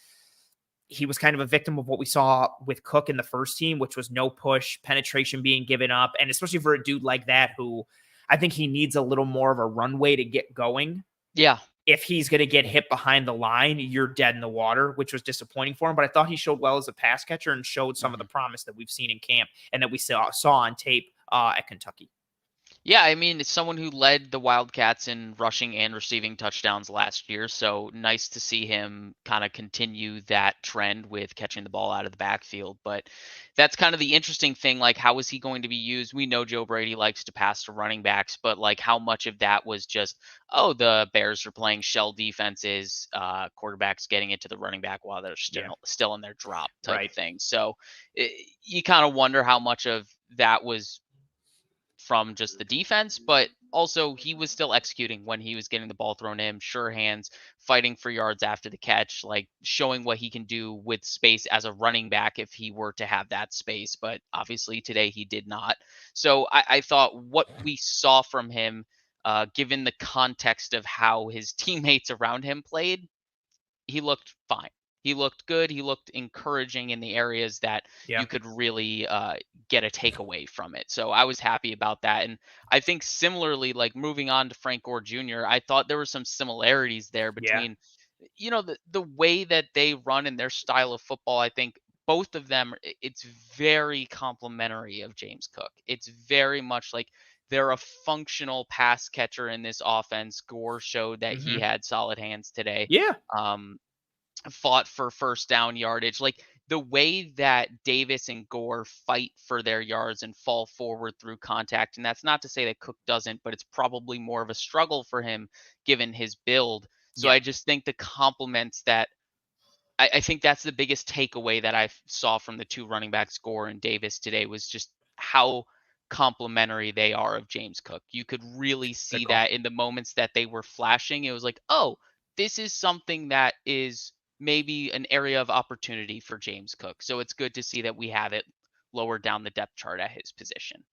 he was kind of a victim of what we saw with Cook in the first team, which was no push, penetration being given up, and especially for a dude like that who I think he needs a little more of a runway to get going. Yeah. If he's going to get hit behind the line, you're dead in the water, which was disappointing for him. But I thought he showed well as a pass catcher and showed some of the Hmm. promise that we've seen in camp and that we saw on tape at Kentucky. Yeah, I mean, it's someone who led the Wildcats in rushing and receiving touchdowns last year, so nice to see him kind of continue that trend with catching the ball out of the backfield. But that's kind of the interesting thing, like how is he going to be used? We know Joe Brady likes to pass to running backs, but like how much of that was just, oh, the Bears are playing shell defenses, quarterbacks getting it to the running back while they're Yeah, still in their drop type of right. thing. So you kind of wonder how much of that was from just the defense, but also he was still executing when he was getting the ball thrown in, sure hands, fighting for yards after the catch, like showing what he can do with space as a running back if he were to have that space. But obviously today he did not. So I thought what we saw from him, given the context of how his teammates around him played, he looked fine. He looked good. He looked encouraging in the areas that Yeah. you could really get a takeaway from it. So I was happy about that. And I think similarly, like moving on to Frank Gore Jr., I thought there were some similarities there Yeah. between, the way that they run and their style of football. I think both of them, it's very complimentary of James Cook. It's very much like they're a functional pass catcher in this offense. Gore showed that he Hmm. had solid hands today. Yeah. Um, Fought for first down yardage. Like the way that Davis and Gore fight for their yards and fall forward through contact. And that's not to say that Cook doesn't, but it's probably more of a struggle for him given his build. So Yeah. I just think the compliments that I think that's the biggest takeaway that I saw from the two running backs, Gore and Davis today, was just how complimentary they are of James Cook. You could really Good see call. that in the moments that they were flashing. It was like, oh, this is something that is maybe an area of opportunity for James Cook. So it's good to see that we have it lower down the depth chart at his position.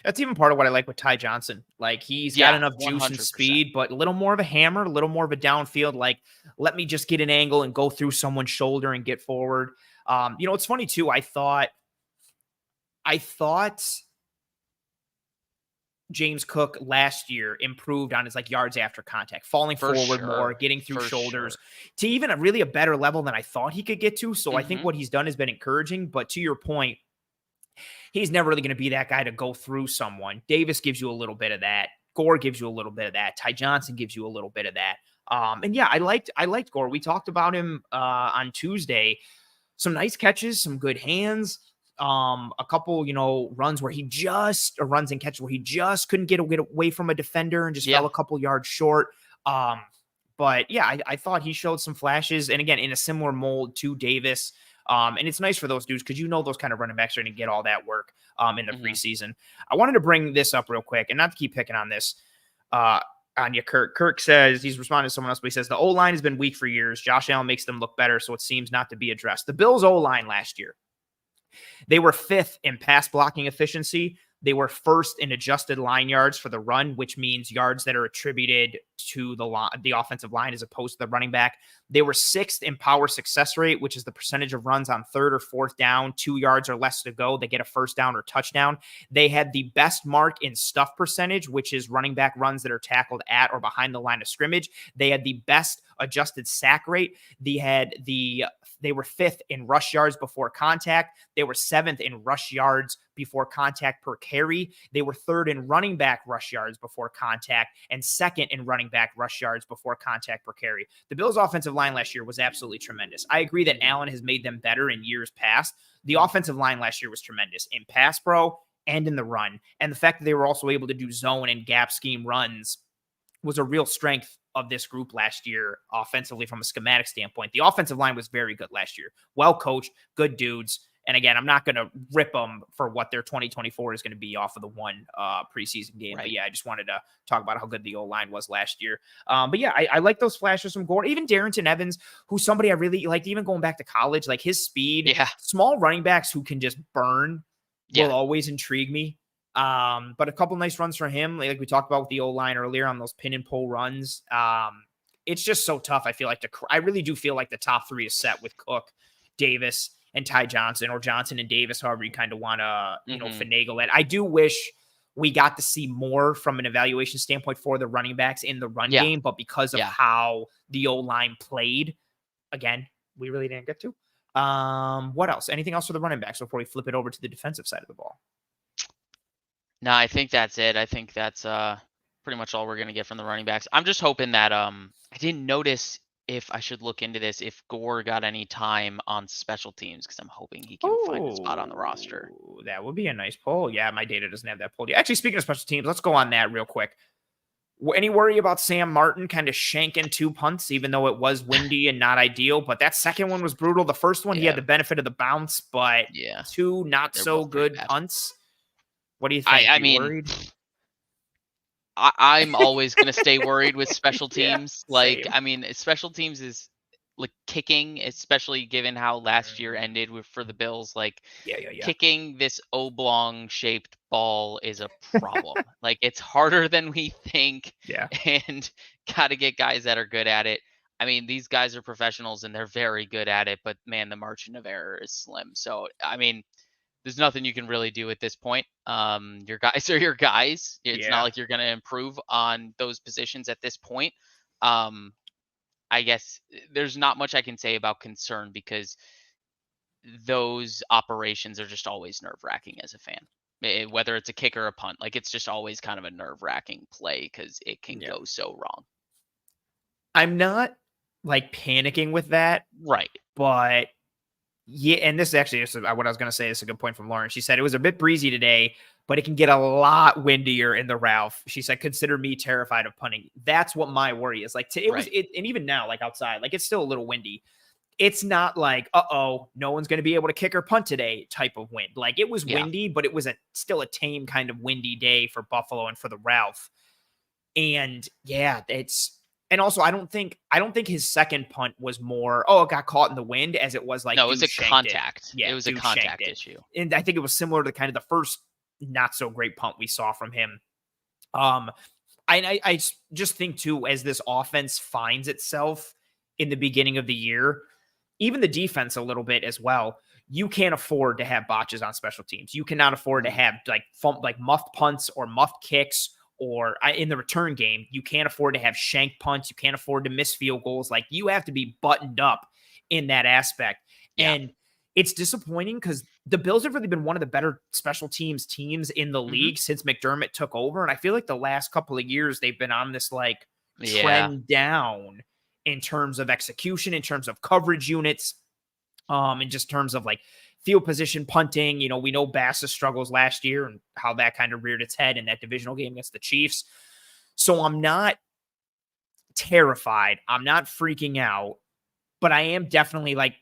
That's even part of what I like with Ty Johnson. Like, he's got Yeah, enough juice and 100%. speed, but a little more of a hammer, a little more of a downfield. Like, let me just get an angle and go through someone's shoulder and get forward. It's funny too. I thought James Cook last year improved on his like yards after contact, falling For forward more, sure. getting through For shoulders sure. to even a better level than I thought he could get to. So I think Mhm. what he's done has been encouraging. But to your point, he's never really going to be that guy to go through someone. Davis gives you a little bit of that. Gore gives you a little bit of that. Ty Johnson gives you a little bit of that. And yeah, I liked Gore. We talked about him on Tuesday. Some nice catches, some good hands. A couple, runs where runs and catches where he just couldn't get away from a defender and just Yeah. fell a couple yards short. But yeah, I thought he showed some flashes, and again, in a similar mold to Davis. And it's nice for those dudes because those kind of running backs are going to get all that work in the Mhm. preseason. I wanted to bring this up real quick, and not to keep picking on this. On you, Kirk. Kirk says he's responding to someone else, but he says the O-line has been weak for years. Josh Allen makes them look better, so it seems not to be addressed. The Bills' O-line last year, they were fifth in pass blocking efficiency. They were first in adjusted line yards for the run, which means yards that are attributed to the offensive line as opposed to the running back. They were sixth in power success rate, which is the percentage of runs on third or fourth down, 2 yards or less to go. They get a first down or touchdown. They had the best mark in stuff percentage, which is running back runs that are tackled at or behind the line of scrimmage. They had the best adjusted sack rate. They were fifth in rush yards before contact. They were seventh in rush yards before contact per carry. They were third in running back rush yards before contact and second in running back rush yards before contact per carry. The Bills' offensive line last year was absolutely tremendous. I agree that Allen has made them better in years past. The offensive line last year was tremendous in pass pro and in the run. And the fact that they were also able to do zone and gap scheme runs was a real strength of this group last year offensively from a schematic standpoint. The offensive line was very good last year. Well coached, good dudes. And again, I'm not going to rip them for what their 2024 is going to be off of the one preseason game. Right. But yeah, I just wanted to talk about how good the O-line was last year. But yeah, I like those flashes from Gore. Even Darrington Evans, who's somebody I really liked, even going back to college, like his speed, Yeah. small running backs who can just burn Yeah. will always intrigue me. But a couple nice runs for him, like we talked about with the O-line earlier on those pin and pull runs. It's just so tough. I feel like I really do feel like the top three is set with Cook, Davis, and Ty Johnson, or Johnson and Davis, however you kind of want to, finagle it. I do wish we got to see more from an evaluation standpoint for the running backs in the run game, but because of how the O-line played, again, we really didn't get to. What else? Anything else for the running backs before we flip it over to the defensive side of the ball? No, I think that's it. I think that's pretty much all we're gonna get from the running backs. I'm just hoping that I didn't notice if I should look into this if Gore got any time on special teams because I'm hoping he can find a spot on the roster. That would be a nice poll. Yeah, my data doesn't have that poll yet. Actually, speaking of special teams, let's go on that real quick. Any worry about Sam Martin kind of shanking 2 punts, even though it was windy and not ideal? But that second one was brutal. The first one, he had the benefit of the bounce, but 2 not so good punts. What do you think? I mean, worried? I'm always going to stay worried with special teams. Same. I mean, special teams is like kicking, especially given how last year ended for the Bills. Like, kicking this oblong shaped ball is a problem. Like, it's harder than we think. And got to get guys that are good at it. I mean, these guys are professionals and they're very good at it, but man, the margin of error is slim. So, I mean, there's nothing you can really do at this point. Your guys are your guys. It's not like you're going to improve on those positions at this point. I guess there's not much I can say about concern because those operations are just always nerve-wracking as a fan. Whether it's a kick or a punt, like it's just always kind of a nerve-wracking play because it can go so wrong. I'm not like panicking with that. Right. But yeah, and this is actually what I was going to say. Is a good point from Lauren. She said it was a bit breezy today, but it can get a lot windier in the Ralph. She said, "Consider me terrified of punting." That's what my worry is. Like and even now, like outside, like it's still a little windy. It's not like, no one's going to be able to kick or punt today type of wind. Like it was windy, but it was still a tame kind of windy day for Buffalo and for the Ralph. And yeah, and also, I don't think his second punt was more, it got caught in the wind as it was like, no, it was a contact. Yeah, it was a contact issue. And I think it was similar to kind of the first not so great punt we saw from him. I just think too, as this offense finds itself in the beginning of the year, even the defense a little bit as well, you can't afford to have botches on special teams. You cannot afford to have like muffed punts or muffed kicks, or in the return game, you can't afford to have shank punts. You can't afford to miss field goals. Like, you have to be buttoned up in that aspect. Yeah. And it's disappointing because the Bills have really been one of the better special teams in the league since McDermott took over. And I feel like the last couple of years, they've been on this like trend down in terms of execution, in terms of coverage units, in just terms of like field position punting. You know, we know Bass's struggles last year and how that kind of reared its head in that divisional game against the Chiefs. So I'm not terrified. I'm not freaking out, but I am definitely like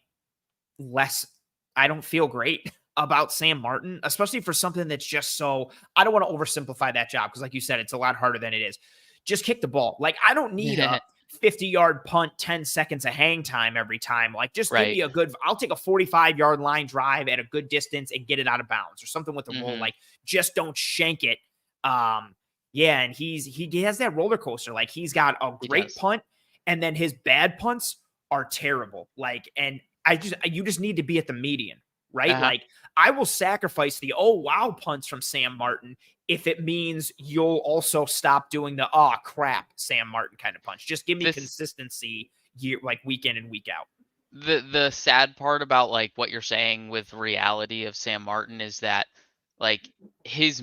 I don't feel great about Sam Martin, especially for something that's just so, I don't want to oversimplify that job because like you said, it's a lot harder than it is. Just kick the ball. Like, I don't need a 50-yard punt, 10 seconds of hang time every time. Like, just give me I'll take a 45-yard line drive at a good distance and get it out of bounds or something with the roll. Like, just don't shank it. Yeah, and he has that roller coaster. Like, he's got a great punt, and then his bad punts are terrible. Like, and you just need to be at the median, right? Like, I will sacrifice the oh wow punts from Sam Martin if it means you'll also stop doing the oh crap Sam Martin kind of punch. Just give me consistency like week in and week out. The sad part about like what you're saying with reality of Sam Martin is that like his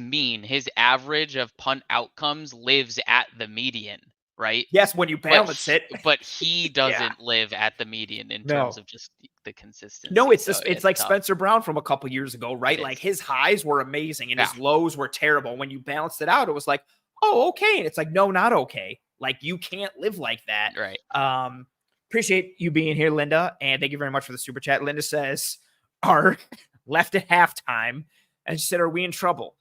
average of punt outcomes lives at the median, right? Yes, when you balance it. But he doesn't live at the median in terms of just the consistency. No, it's like tough. Spencer Brown from a couple years ago, right? Like, his highs were amazing and his lows were terrible. When you balanced it out, it was like, oh, okay. And it's like, no, not okay. Like, you can't live like that. Right. Appreciate you being here, Linda. And thank you very much for the super chat. Linda says, are left at halftime. And she said, are we in trouble?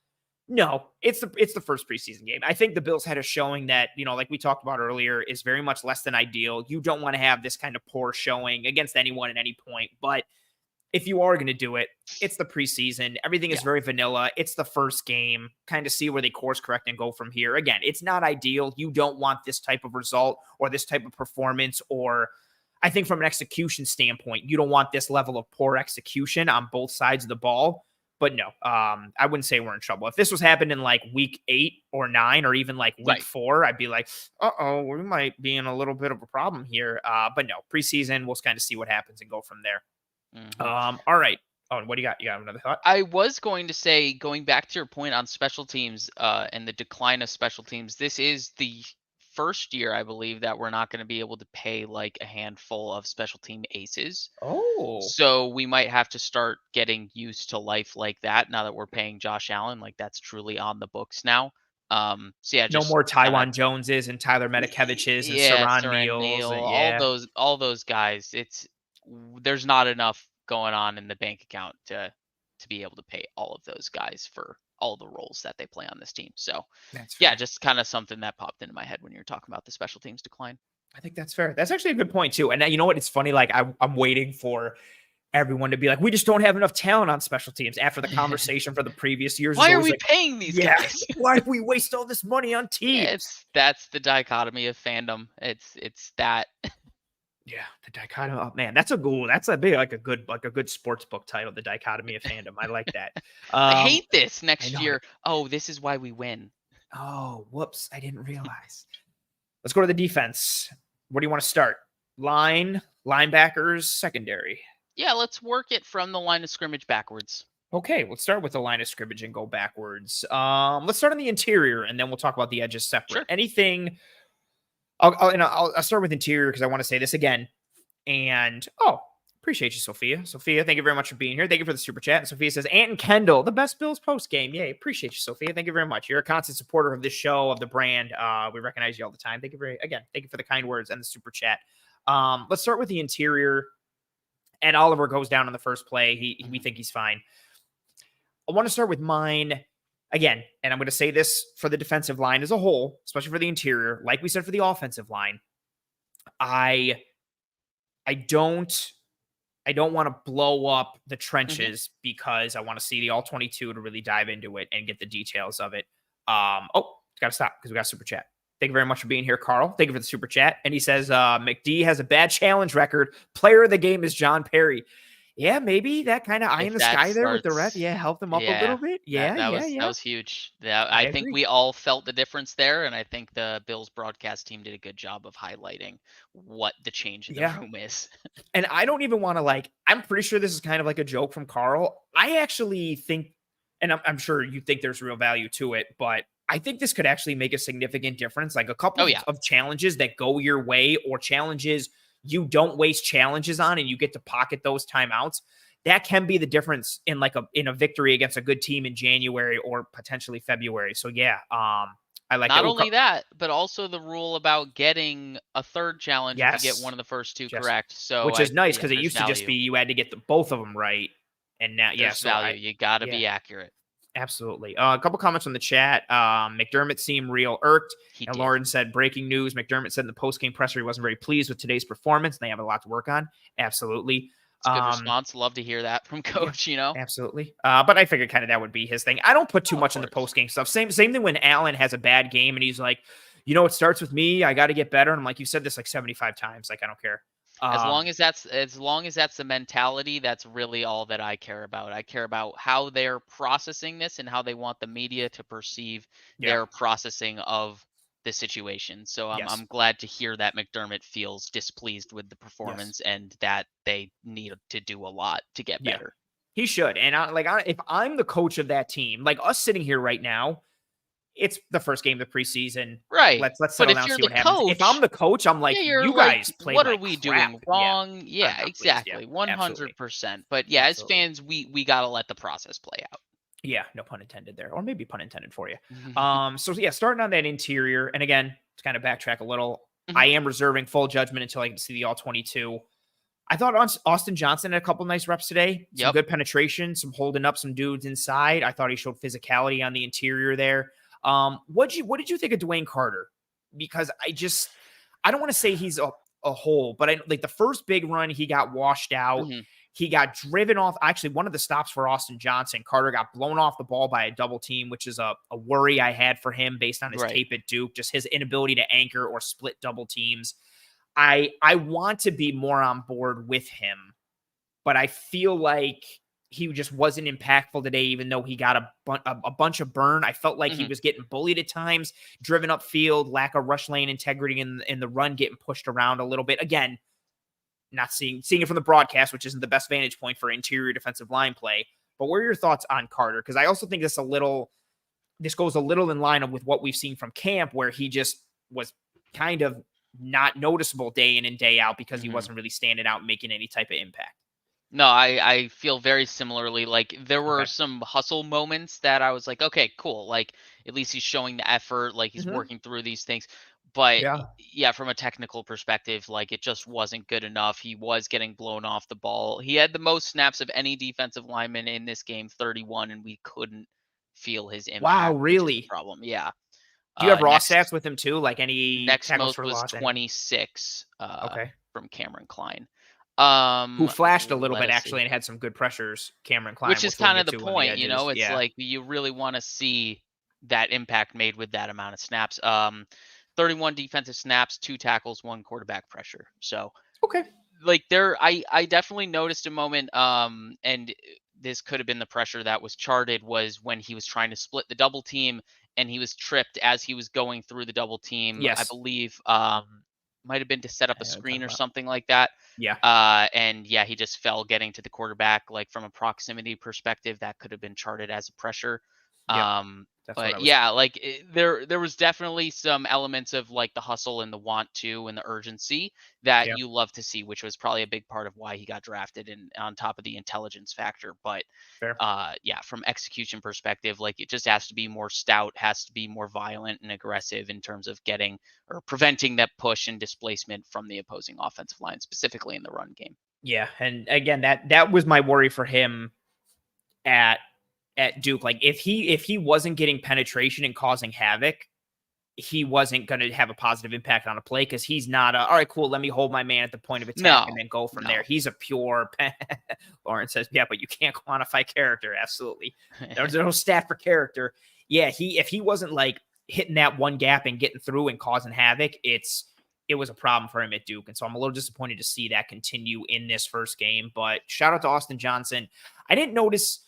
No, it's the first preseason game. I think the Bills had a showing that, you know, like we talked about earlier, is very much less than ideal. You don't want to have this kind of poor showing against anyone at any point. But if you are going to do it, it's the preseason. Everything is very vanilla. It's the first game. Kind of see where they course correct and go from here. Again, it's not ideal. You don't want this type of result or this type of performance, or I think from an execution standpoint, you don't want this level of poor execution on both sides of the ball. But no, I wouldn't say we're in trouble. If this was happening like week 8 or 9 or even like week 4, I'd be like, we might be in a little bit of a problem here. But no, preseason, we'll kind of see what happens and go from there. All right. Oh, and what do you got? You got another thought? I was going to say, going back to your point on special teams and the decline of special teams, this is the first year, I believe, that we're not going to be able to pay like a handful of special team aces. Oh. So we might have to start getting used to life like that now that we're paying Josh Allen. Like, that's truly on the books now. So yeah, no more Taiwan Joneses and Tyler Medikeviches and Saran Neals and all those guys. There's not enough going on in the bank account to be able to pay all of those guys for all the roles that they play on this team. So yeah, just kind of something that popped into my head when you were talking about the special teams decline. I think that's fair. That's actually a good point too. And you know what? It's funny. Like, I'm waiting for everyone to be like, we just don't have enough talent on special teams after the conversation for the previous years. Why are we paying these guys? Why do we waste all this money on teams? That's the dichotomy of fandom. It's that. Yeah, the dichotomy. Oh man, that's a good sports book title. The dichotomy of fandom. I like that. I hate this next year. Oh, this is why we win. Oh, whoops! I didn't realize. Let's go to the defense. Where do you want to start? Linebackers, secondary. Yeah, let's work it from the line of scrimmage backwards. Okay, let's start with the line of scrimmage and go backwards. Let's start on the interior, and then we'll talk about the edges separate. Sure. Anything? I'll start with interior because I want to say this again. And appreciate you, Sophia. Sophia, thank you very much for being here. Thank you for the super chat. And Sophia says, Ant and Kendall, the best Bills post game. Yay, appreciate you, Sophia. Thank you very much. You're a constant supporter of this show, of the brand. We recognize you all the time. Thank you for the kind words and the super chat. Let's start with the interior. Ed Oliver goes down on the first play. We think he's fine. I want to start with mine again, and I'm going to say this for the defensive line as a whole, especially for the interior. Like we said for the offensive line, I don't I don't want to blow up the trenches because I want to see the all 22 to really dive into it and get the details of it. Got to stop because we got super chat. Thank you very much for being here, Carl. Thank you for the super chat. And he says, McD has a bad challenge record. Player of the game is John Perry. Yeah, maybe that kind of eye in the sky there with the ref. Yeah, helped them up a little bit. Yeah, that was huge. Yeah, I think agree. we all felt the difference there, and I think the Bills broadcast team did a good job of highlighting what the change in the room is. And I don't even want to I'm pretty sure this is kind of like a joke from Carl. I actually think, and I'm sure you think there's real value to it, but I think this could actually make a significant difference. Like a couple of challenges that go your way or challenges you don't waste challenges on and you get to pocket those timeouts. That can be the difference in in a victory against a good team in January or potentially February. So yeah, I like not only that, but also the rule about getting a third challenge if you get one of the first two correct. So which is nice because it used to just be you had to get both of them right, and now there's value. You got to be accurate. Absolutely. A couple comments on the chat. McDermott seemed real irked. And Lauren said, breaking news. McDermott said in the post-game presser he wasn't very pleased with today's performance. They have a lot to work on. Absolutely. It's a good response. Love to hear that from coach, Absolutely. But I figured kind of that would be his thing. I don't put too much in the post-game stuff. Same thing when Allen has a bad game and he's like, it starts with me. I got to get better. And I'm like, you said this like 75 times. Like, I don't care. As long as that's the mentality, that's really all that I care about. I care about how they're processing this and how they want the media to perceive their processing of the situation. So I'm glad to hear that McDermott feels displeased with the performance and that they need to do a lot to get better. He should. And if I'm the coach of that team, like us sitting here right now, it's the first game of the preseason. Right. Let's settle down and see what happens. If I'm the coach, I'm like, you guys played what are we doing wrong? Yeah, exactly. 100%. But absolutely. As fans, we got to let the process play out. Yeah, no pun intended there. Or maybe pun intended for you. Starting on that interior. And again, to kind of backtrack a little, I am reserving full judgment until I can see the all 22. I thought Austin Johnson had a couple nice reps today. Some good penetration, some holding up some dudes inside. I thought he showed physicality on the interior there. What did you think of Dwayne Carter? Because I don't want to say he's a hole, but the first big run, he got washed out. He got driven off. Actually, one of the stops for Austin Johnson, Carter got blown off the ball by a double team, which is a worry I had for him based on his tape at Duke, just his inability to anchor or split double teams. I want to be more on board with him, but I feel like he just wasn't impactful today, even though he got a bunch of burn. I felt like he was getting bullied at times, driven upfield, lack of rush lane integrity in the run, getting pushed around a little bit. Again, not seeing it from the broadcast, which isn't the best vantage point for interior defensive line play. But what are your thoughts on Carter? Because I also think this goes a little in line with what we've seen from camp, where he just was kind of not noticeable day in and day out because he wasn't really standing out and making any type of impact. No, I feel very similarly. Like there were some hustle moments that I was like, okay, cool. Like at least he's showing the effort, like he's working through these things. But from a technical perspective, like it just wasn't good enough. He was getting blown off the ball. He had the most snaps of any defensive lineman in this game, 31, and we couldn't feel his impact. Wow, really? Problem. Yeah. Do you have raw stats with him too? Like any next most was 26 from Cameron Klein. Who flashed a little bit actually and had some good pressures, Cameron Klein. Which is kind of the point, it's like you really want to see that impact made with that amount of snaps. 31 defensive snaps, 2 tackles, 1 quarterback pressure. So like I definitely noticed a moment, and this could have been the pressure that was charted, was when he was trying to split the double team and he was tripped as he was going through the double team. I believe might have been to set up a screen or something like that. He just fell getting to the quarterback. Like from a proximity perspective, that could have been charted as a pressure. There was definitely some elements of like the hustle and the want to and the urgency that you love to see, which was probably a big part of why he got drafted, and on top of the intelligence factor. But from execution perspective, like it just has to be more stout, has to be more violent and aggressive in terms of getting or preventing that push and displacement from the opposing offensive line, specifically in the run game. Yeah, and again, that was my worry for him at Duke. Like if he wasn't getting penetration and causing havoc, he wasn't going to have a positive impact on a play because he's not all right, cool, let me hold my man at the point of attack and then go from there. He's a pure Lauren says, yeah, but you can't quantify character. Absolutely. There's no stat for character. Yeah, if he wasn't like hitting that one gap and getting through and causing havoc, it was a problem for him at Duke. And so I'm a little disappointed to see that continue in this first game. But shout out to Austin Johnson. I didn't notice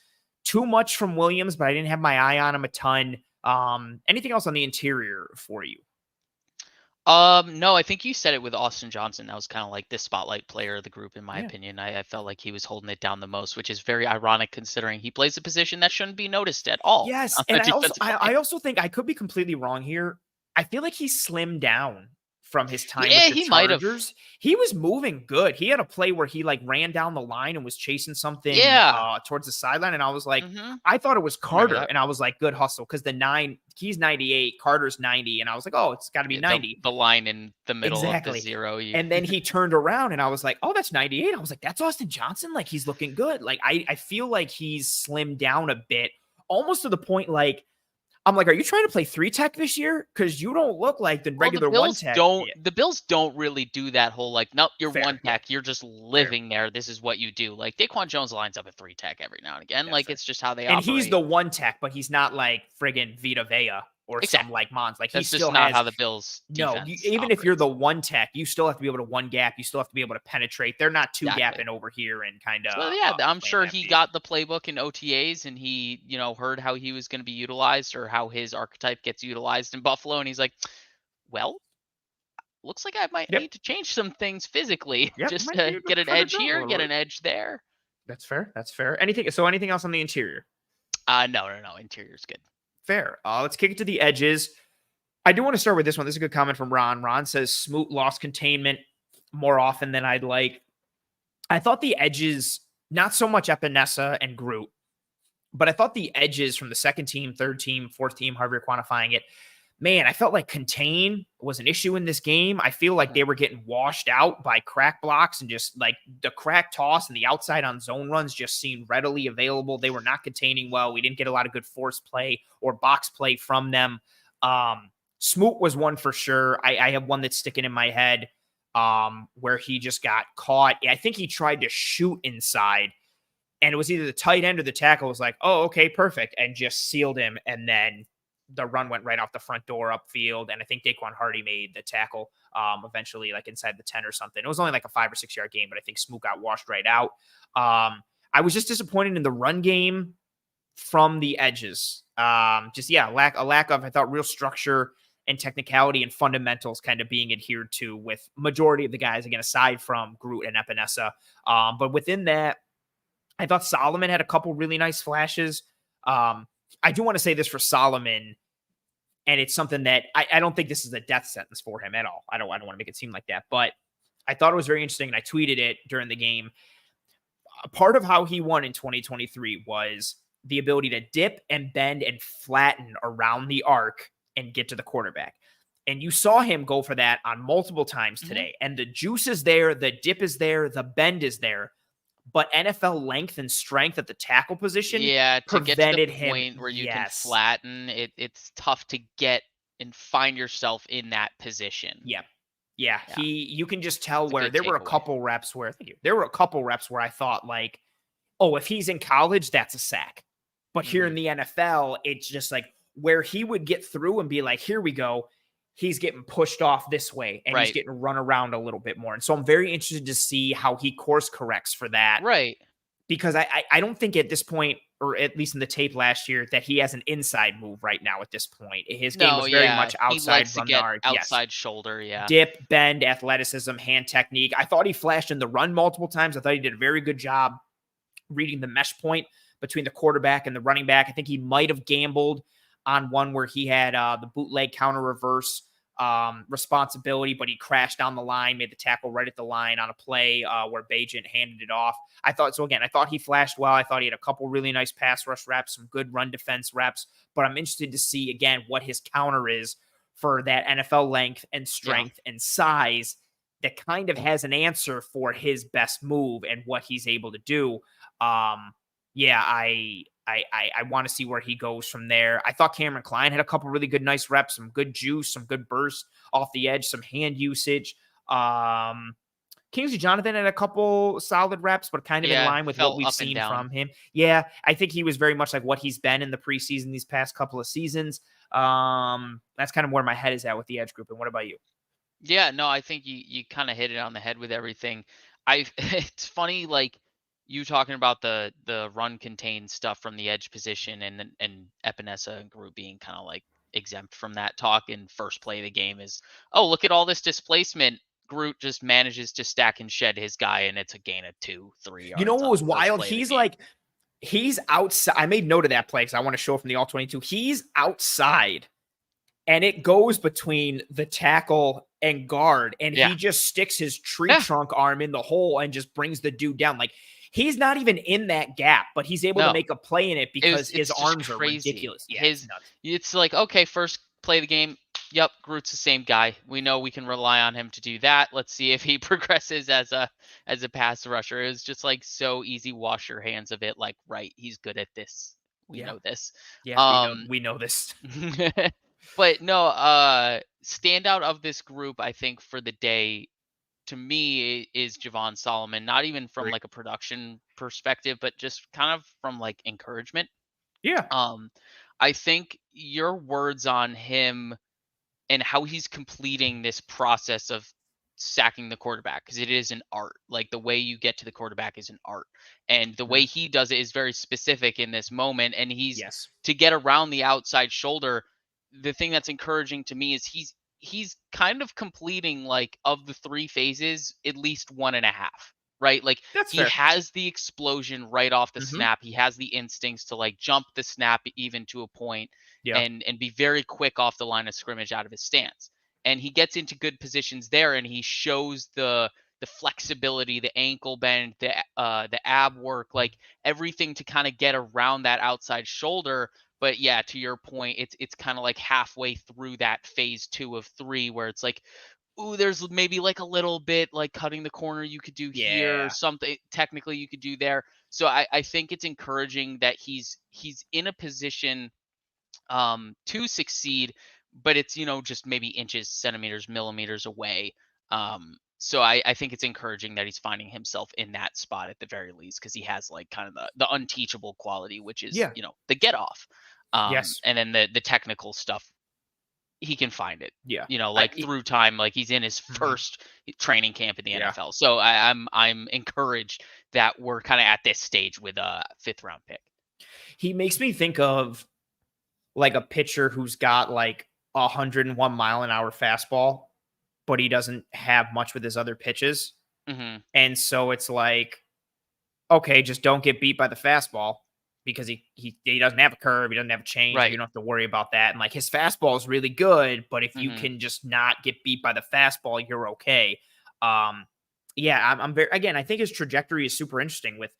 too much from Williams, but I didn't have my eye on him a ton. Anything else on the interior for you? No, I think you said it with Austin Johnson. That was kind of like the spotlight player of the group, in my opinion. I felt like he was holding it down the most, which is very ironic considering he plays a position that shouldn't be noticed at all. Yes, and I also think, I could be completely wrong here, I feel like he slimmed down from his time with the Chargers. He was moving good. He had a play where he like ran down the line and was chasing something towards the sideline. And I was like, I thought it was Carter. And I was like, good hustle. Cause he's 98, Carter's 90. And I was like, oh, it's gotta be 90. The line in the middle of the zero. And then he turned around and I was like, oh, that's 98. I was like, that's Austin Johnson. Like he's looking good. Like I feel like he's slimmed down a bit, almost to the point like, I'm like, are you trying to play 3-tech this year? Because you don't look like the regular 1-tech. The Bills don't really do that whole like, nope, you're 1-tech. You're just living there. This is what you do. Like Daquan Jones lines up at 3-tech every now and again. Like it's just how they operate. And he's the 1-tech, but he's not like friggin' Vita Vea or some like Mons. Like that's just not how the Bills. Even if you're the 1-tech, you still have to be able to 1-gap. You still have to be able to penetrate. They're not 2-gapping over here and kind of. Well, yeah, I'm sure he got the playbook in OTAs and he, heard how he was going to be utilized or how his archetype gets utilized in Buffalo, and he's like, well, looks like I might need to change some things physically just to get an edge here, get an edge there. That's fair. Anything else on the interior? No. Interior's good. Fair. Let's kick it to the edges. I do want to start with this one. This is a good comment from Ron. Ron says Smoot lost containment more often than I'd like. I thought the edges, not so much Epinesa and Groot, but I thought the edges from the second team, third team, fourth team, however you're quantifying it, man, I felt like contain was an issue in this game. I feel like they were getting washed out by crack blocks and just like the crack toss and the outside on zone runs just seemed readily available. They were not containing well. We didn't get a lot of good force play or box play from them. Smoot was one for sure. I have one that's sticking in my head where he just got caught. I think he tried to shoot inside and it was either the tight end or the tackle was like, oh, okay, perfect. And just sealed him. And then the run went right off the front door upfield. And I think Daquan Hardy made the tackle eventually like inside the 10 or something. It was only like a 5 or 6 yard game, but I think Smoot got washed right out. I was just disappointed in the run game from the edges. A lack of, I thought, real structure and technicality and fundamentals kind of being adhered to with majority of the guys, again, aside from Groot and Epinesa. But within that, I thought Solomon had a couple really nice flashes. I do want to say this for Solomon, and it's something that I don't think this is a death sentence for him at all. I don't want to make it seem like that, but I thought it was very interesting, and I tweeted it during the game. A part of how he won in 2023 was the ability to dip and bend and flatten around the arc and get to the quarterback. And you saw him go for that on multiple times today. And the juice is there, the dip is there, the bend is there. But NFL length and strength at the tackle position to get to the point where you can flatten, it's tough to get and find yourself in that position. Yeah. You can just tell where there were a couple reps where I thought like, oh, if he's in college, that's a sack. But here in the NFL, it's just like where he would get through and be like, here we go. He's getting pushed off this way and he's getting run around a little bit more. And so I'm very interested to see how he course corrects for that. Right. Because I don't think at this point, or at least in the tape last year, that he has an inside move right now at this point. His game was very much outside run guard. Outside shoulder, Dip, bend, athleticism, hand technique. I thought he flashed in the run multiple times. I thought he did a very good job reading the mesh point between the quarterback and the running back. I think he might have gambled on one where he had the bootleg counter reverse responsibility, but he crashed down the line, made the tackle right at the line on a play where Bajent handed it off. I thought he flashed well. I thought he had a couple really nice pass rush reps, some good run defense reps, but I'm interested to see again what his counter is for that NFL length and strength and size that kind of has an answer for his best move and what he's able to do. I want to see where he goes from there. I thought Cameron Klein had a couple really good, nice reps, some good juice, some good burst off the edge, some hand usage. Kingsley Jonathan had a couple solid reps, but kind of in Yeah, line with what felt we've up and seen down. from him. Yeah, I think he was very much like what he's been in the preseason these past couple of seasons. That's kind of where my head is at with the edge group. And what about you? Yeah, no, I think you kind of hit it on the head with everything. I it's funny like you talking about the run contained stuff from the edge position and Epinesa and Group being kind of like exempt from that talk in first play of the game is, oh, look at all this displacement. Groot just manages to stack and shed his guy, and it's a gain of 2-3 You know yards what on was the first wild? play of the game. He's outside. I made note of that play because I want to show from the all 22. He's outside and it goes between the tackle and guard, and Yeah. he just sticks his tree Yeah. trunk arm in the hole and just brings the dude down. Like he's not even in that gap, but he's able to No. make a play in it because his It's just arms are crazy. ridiculous. Yeah, it's nuts. It's like, okay, first play the game. Yep, Groot's the same guy. We know we can rely on him to do that. Let's see if he progresses as a pass rusher. It was just like so easy. Wash your hands of it. Like, right, he's good at this. We Yeah, know this. yeah, Um, we know this. but no, standout of this group, I think for the day to me is Javon Solomon. Not even from Great. like a production perspective, but just kind of from like encouragement. Yeah, Um, I think your words on him and how he's completing this process of sacking the quarterback, because it is an art. Like the way you get to the quarterback is an art. And the way he does it is very specific in this moment. And he's yes, to get around the outside shoulder. The thing that's encouraging to me is he's kind of completing like of the three phases, at least one and a half. Right? Like that's he fair. has the explosion right off the Mm-hmm. snap. He has the instincts to like jump the snap even to a point Yeah, and be very quick off the line of scrimmage out of his stance. And he gets into good positions there, and he shows the flexibility, the ankle bend, the ab work, like everything to kind of get around that outside shoulder. But yeah, to your point, it's kind of like halfway through that phase 2 of 3 where it's like, ooh, there's maybe like a little bit like cutting the corner you could do here, yeah, something technically you could do there. So I think it's encouraging that he's in a position to succeed, but it's, just maybe inches, centimeters, millimeters away. So I think it's encouraging that he's finding himself in that spot at the very least, because he has like kind of the unteachable quality, which is, yeah, the get off. yes, And then the technical stuff, he can find it. yeah. Like through time, like he's in his Mhm. first training camp in the Yeah. NFL. So I'm encouraged that we're kind of at this stage with a 5th round pick. He makes me think of like a pitcher who's got like 101-mile-an-hour fastball, but he doesn't have much with his other pitches. Hmm. And so it's like, okay, just don't get beat by the fastball because he doesn't have a curve, he doesn't have a change, you Right. don't have to worry about that. And like his fastball is really good, but if you Hmm. can just not get beat by the fastball, you're okay. Um, yeah, I'm very again, I think his trajectory is super interesting with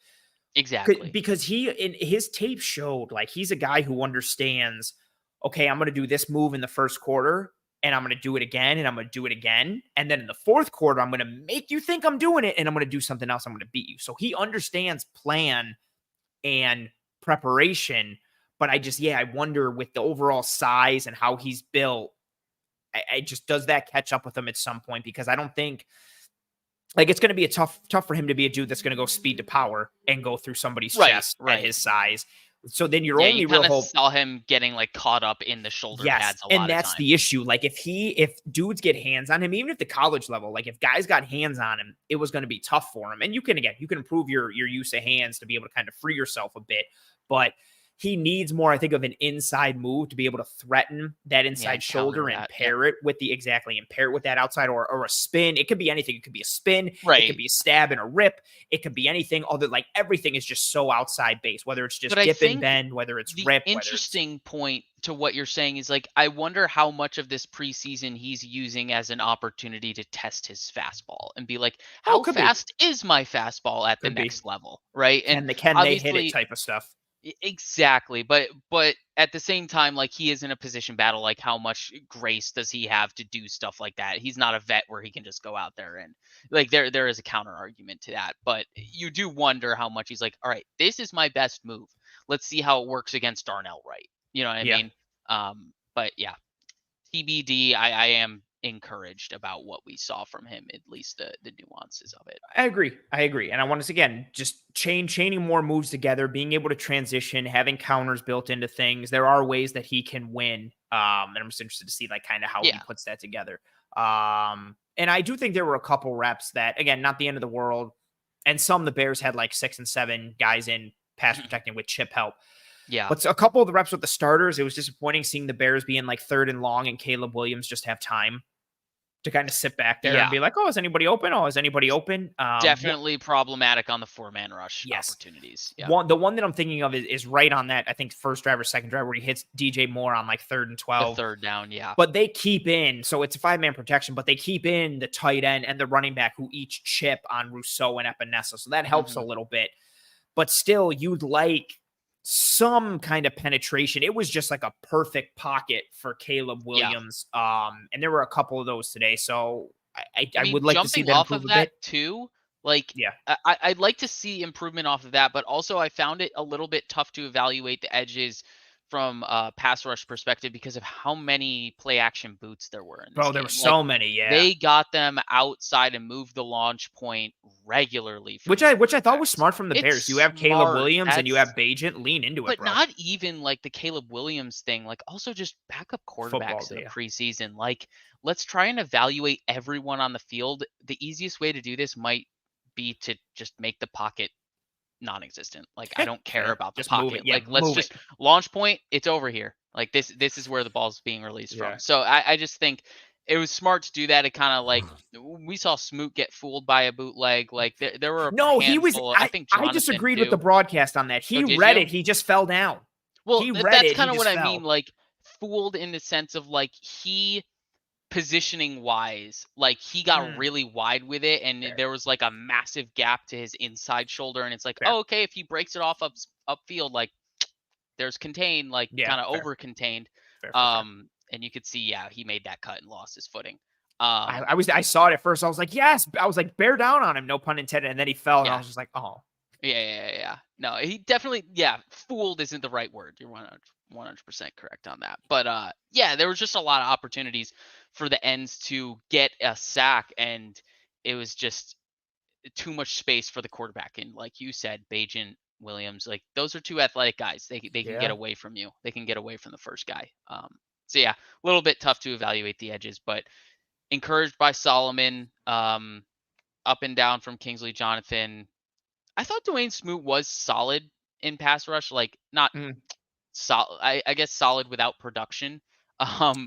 Exactly. because he in his tape showed like he's a guy who understands, okay, I'm going to do this move in the first quarter and I'm going to do it again and I'm going to do it again. And then in the fourth quarter, I'm going to make you think I'm doing it and I'm going to do something else. I'm going to beat you. So he understands plan and preparation. But I wonder with the overall size and how he's built, I just does that catch up with him at some point? Because I don't think like it's going to be tough for him to be a dude that's going to go speed to power and go through somebody's Right, chest at right. his size. So then your Yeah, you only real kind of hope, saw him getting like caught up in the shoulder yes, pads a and lot of that's times. the issue. Like if dudes get hands on him, even at the college level, like if guys got hands on him, it was going to be tough for him. And you can improve your use of hands to be able to kind of free yourself a bit, but he needs more, I think, of an inside move to be able to threaten that Yeah, inside and counter shoulder and that. Yep. pair it with that outside or a spin. It could be anything. It could be a spin. It Right. could be a stab and a rip. It could be anything other, like everything is just so outside base, whether it's just But I dip and think bend, whether it's the rip, whether it's, interesting point to what you're saying is like, I wonder how much of this preseason he's using as an opportunity to test his fastball and be like, oh, how could be, fast is my fastball at the could be. next level? Right. And Can they hit it obviously, type of stuff. exactly, but at the same time, like he is in a position battle. Like, how much grace does he have to do stuff like that? He's not a vet where he can just go out there and like there is a counter argument to that. But you do wonder how much he's like, all right, this is my best move. let's see how it works against Darnell Wright. You know what I mean? But yeah, TBD. I am encouraged about what we saw from him, at least the nuances of it. I agree. And I want to, again, just chaining more moves together, being able to transition, having counters built into things. There are ways that he can win. And I'm just interested to see like kind of how he puts that together. And I do think there were a couple reps that, again, not the end of the world. And some the Bears had like 6 and 7 guys in pass protecting with chip help. Yeah. But a couple of the reps with the starters, it was disappointing seeing the Bears being like 3rd and long and Caleb Williams just have time to kind of sit back there and be like, oh, is anybody open? Oh, is anybody open? Definitely problematic on the 4-man rush opportunities. Yeah. The one that I'm thinking of is right on that, I think, first drive or second drive where he hits DJ Moore on like 3rd and 12. The 3rd down, yeah. But they keep in, so it's a 5-man protection, but they keep in the tight end and the running back who each chip on Rousseau and Epinesa. So that helps a little bit. But still, you'd like some kind of penetration. It was just like a perfect pocket for Caleb Williams. And there were a couple of those today. So I would like to see that off improve of a that bit. Too. Like, I'd like to see improvement off of that, but also I found it a little bit tough to evaluate the edges from a pass rush perspective because of how many play action boots there were in this Bro, there game. were so many, They got them outside and moved the launch point regularly. Which I thought was smart from the Bears. You have Caleb Williams and you have Bagent, lean into it, bro. But not even like the Caleb Williams thing, like also just backup quarterbacks in the preseason. Like, let's try and evaluate everyone on the field. The easiest way to do this might be to just make the pocket non-existent. Like, I don't care about the pocket. Let's just launch point. It's over here. Like this is where the ball's being released from. So I just think it was smart to do that. It kind of like we saw Smoot get fooled by a bootleg. Like there were I think Jonathan I disagreed with the broadcast on that. He read it. He just fell down. Well, that's kind of what I mean. Like fooled in the sense of like he positioning wise, like he got really wide with it, and there was like a massive gap to his inside shoulder, and it's like, oh, okay, if he breaks it off upfield, like there's contained, like kind of over contained, and you could see, he made that cut and lost his footing. I saw it at first. I was like, yes, I was like, bear down on him, no pun intended, and then he fell, and I was just like, oh. Yeah. No, he definitely, fooled isn't the right word. You're 100% correct on that. But there was just a lot of opportunities for the ends to get a sack, and it was just too much space for the quarterback. And like you said, Bagent, Williams, like those are two athletic guys. They can get away from you. They can get away from the first guy. So a little bit tough to evaluate the edges, but encouraged by Solomon, up and down from Kingsley Jonathan. I thought Dwayne Smoot was solid in pass rush, like not solid. I guess solid without production.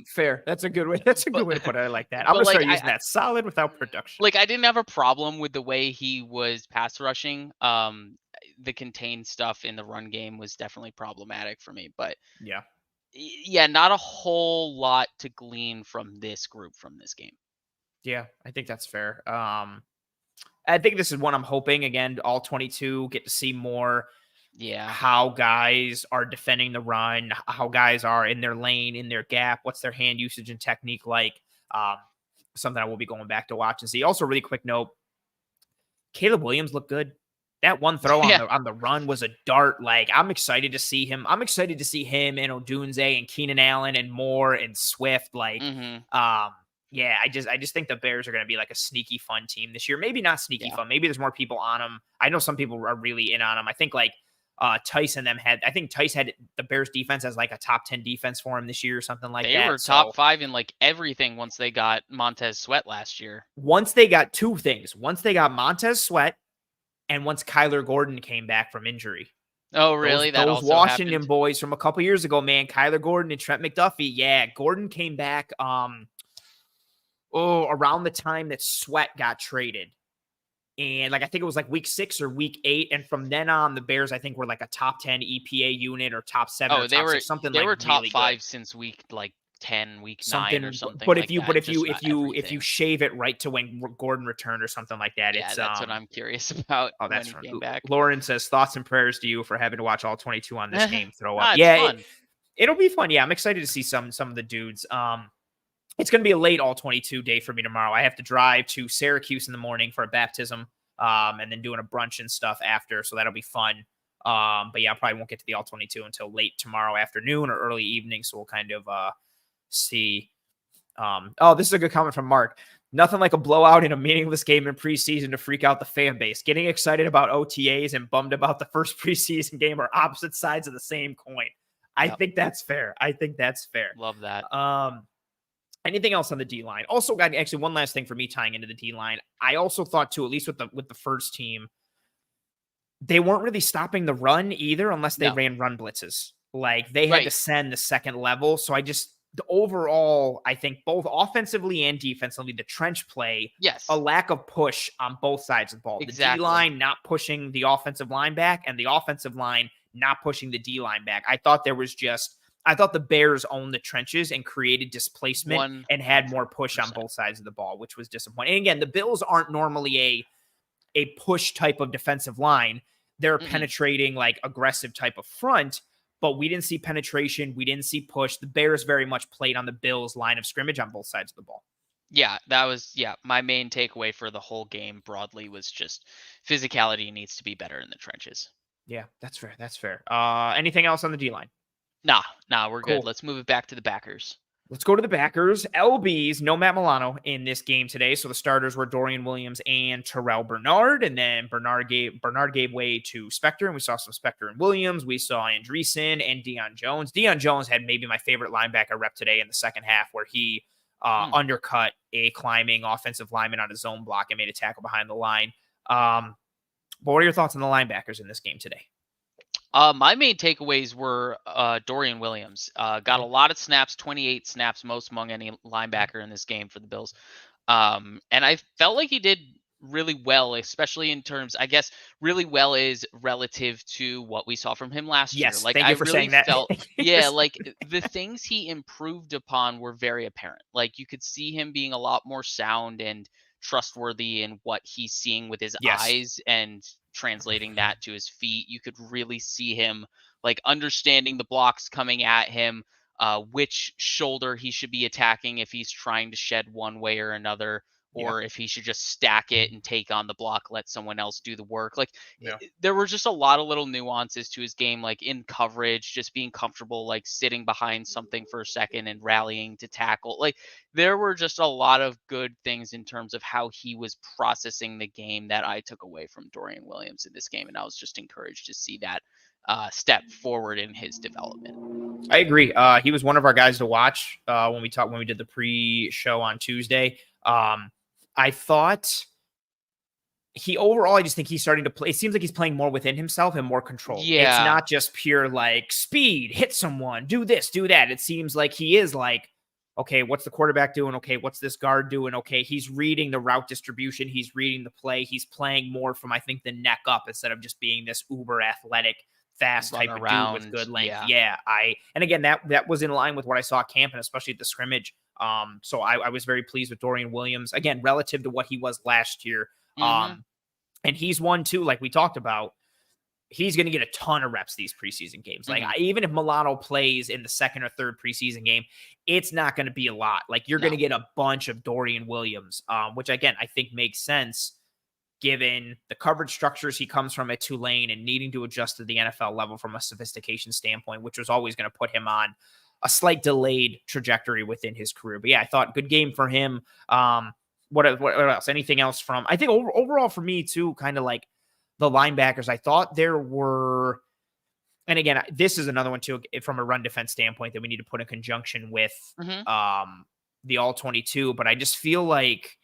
Fair. That's a good way. That's a good way to put it. I like that. I'm gonna start using that. Solid without production. Like I didn't have a problem with the way he was pass rushing. The contained stuff in the run game was definitely problematic for me, but not a whole lot to glean from this group from this game. Yeah, I think that's fair. I think this is one I'm hoping, again, all 22 get to see more how guys are defending the run, how guys are in their lane, in their gap, what's their hand usage and technique like. Something I will be going back to watch and see. Also, really quick note, Caleb Williams looked good. That one throw on the run was a dart. Like, I'm excited to see him. I'm excited to see him and Odunze and Keenan Allen and Moore and Swift. Like, I just think the Bears are going to be like a sneaky fun team this year. Maybe not sneaky fun. Maybe there's more people on them. I know some people are really in on them. I think like Tice and them had the Bears defense as like a top 10 defense for him this year or something like that. They were top 5 in like everything once they got Montez Sweat last year. Once they got two things. Once they got Montez Sweat and once Kyler Gordon came back from injury. Oh, really? Those Washington boys from a couple years ago, man. Kyler Gordon and Trent McDuffie. Yeah, Gordon came back around the time that Sweat got traded. And like I think it was like week 6 or week 8. And from then on, the Bears, I think, were like a top 10 EPA unit or top 7 or top 6, something like that. They were top really 5 since week like 10, week 9 or something. But if you shave it right to when Gordon returned or something like that, that's what I'm curious about. Oh, that's when he came back. Lauren says thoughts and prayers to you for having to watch all 22 on this game. Throw up. It'll be fun. Yeah, I'm excited to see some of the dudes. It's going to be a late all 22 day for me tomorrow. I have to drive to Syracuse in the morning for a baptism, and then doing a brunch and stuff after. So that'll be fun. But yeah, I probably won't get to the all 22 until late tomorrow afternoon or early evening. So we'll kind of see. Oh, this is a good comment from Mark. Nothing like a blowout in a meaningless game in preseason to freak out the fan base. Getting excited about OTAs and bummed about the first preseason game are opposite sides of the same coin. I think that's fair. Love that. Anything else on the D line? Also, got actually one last thing for me tying into the D line. I also thought too, at least with the first team, they weren't really stopping the run either, unless they ran run blitzes. Like they had to send the second level. So the overall, I think both offensively and defensively, the trench play, a lack of push on both sides of the ball. Exactly. The D line not pushing the offensive line back, and the offensive line not pushing the D line back. I thought the Bears owned the trenches and created displacement and had more push on both sides of the ball, which was disappointing. And again, the Bills aren't normally a push type of defensive line. They're a penetrating, like aggressive type of front, but we didn't see penetration. We didn't see push. The Bears very much played on the Bills' line of scrimmage on both sides of the ball. Yeah, that was my main takeaway for the whole game broadly was just physicality needs to be better in the trenches. Yeah, that's fair. Anything else on the D line? Nah, we're good. Let's move it back to the backers. Let's go to the backers. LBs, no Matt Milano in this game today. So the starters were Dorian Williams and Terrell Bernard. And then Bernard gave way to Spector. And we saw some Spector and Williams. We saw Andreessen and Deion Jones. Deion Jones had maybe my favorite linebacker rep today in the second half, where he undercut a climbing offensive lineman on a zone block and made a tackle behind the line. But what are your thoughts on the linebackers in this game today? My main takeaways were Dorian Williams. Got a lot of snaps, 28 snaps, most among any linebacker in this game for the Bills. And I felt like he did really well, especially in terms, I guess, really well is relative to what we saw from him last year. Like, thank you for saying that. Like the things he improved upon were very apparent. Like you could see him being a lot more sound and trustworthy in what he's seeing with his eyes and translating that to his feet. You could really see him like understanding the blocks coming at him, which shoulder he should be attacking if he's trying to shed one way or another, or if he should just stack it and take on the block, let someone else do the work. Like there were just a lot of little nuances to his game, like in coverage, just being comfortable, like sitting behind something for a second and rallying to tackle. Like there were just a lot of good things in terms of how he was processing the game that I took away from Dorian Williams in this game. And I was just encouraged to see that step forward in his development. I agree. He was one of our guys to watch when we did the pre-show on Tuesday. I thought I just think he's starting to play. It seems like he's playing more within himself and more control. Yeah. It's not just pure like speed, hit someone, do this, do that. It seems like he is like, okay, what's the quarterback doing? Okay, what's this guard doing? Okay, he's reading the route distribution. He's reading the play. He's playing more from, I think, the neck up instead of just being this uber athletic, fast type of dude with good length. And again, that was in line with what I saw at camp and especially at the scrimmage. So I was very pleased with Dorian Williams, again, relative to what he was last year. And he's one too, like we talked about, he's going to get a ton of reps these preseason games. Like even if Milano plays in the second or third preseason game, it's not going to be a lot. Like you're going to get a bunch of Dorian Williams, which again, I think makes sense given the coverage structures he comes from at Tulane and needing to adjust to the NFL level from a sophistication standpoint, which was always going to put him on a slight delayed trajectory within his career. But yeah, I thought good game for him. What else? Anything else from, I think overall for me too, kind of like the linebackers, I thought there were, and again, this is another one too, from a run defense standpoint that we need to put in conjunction with the all 22, but I just feel like,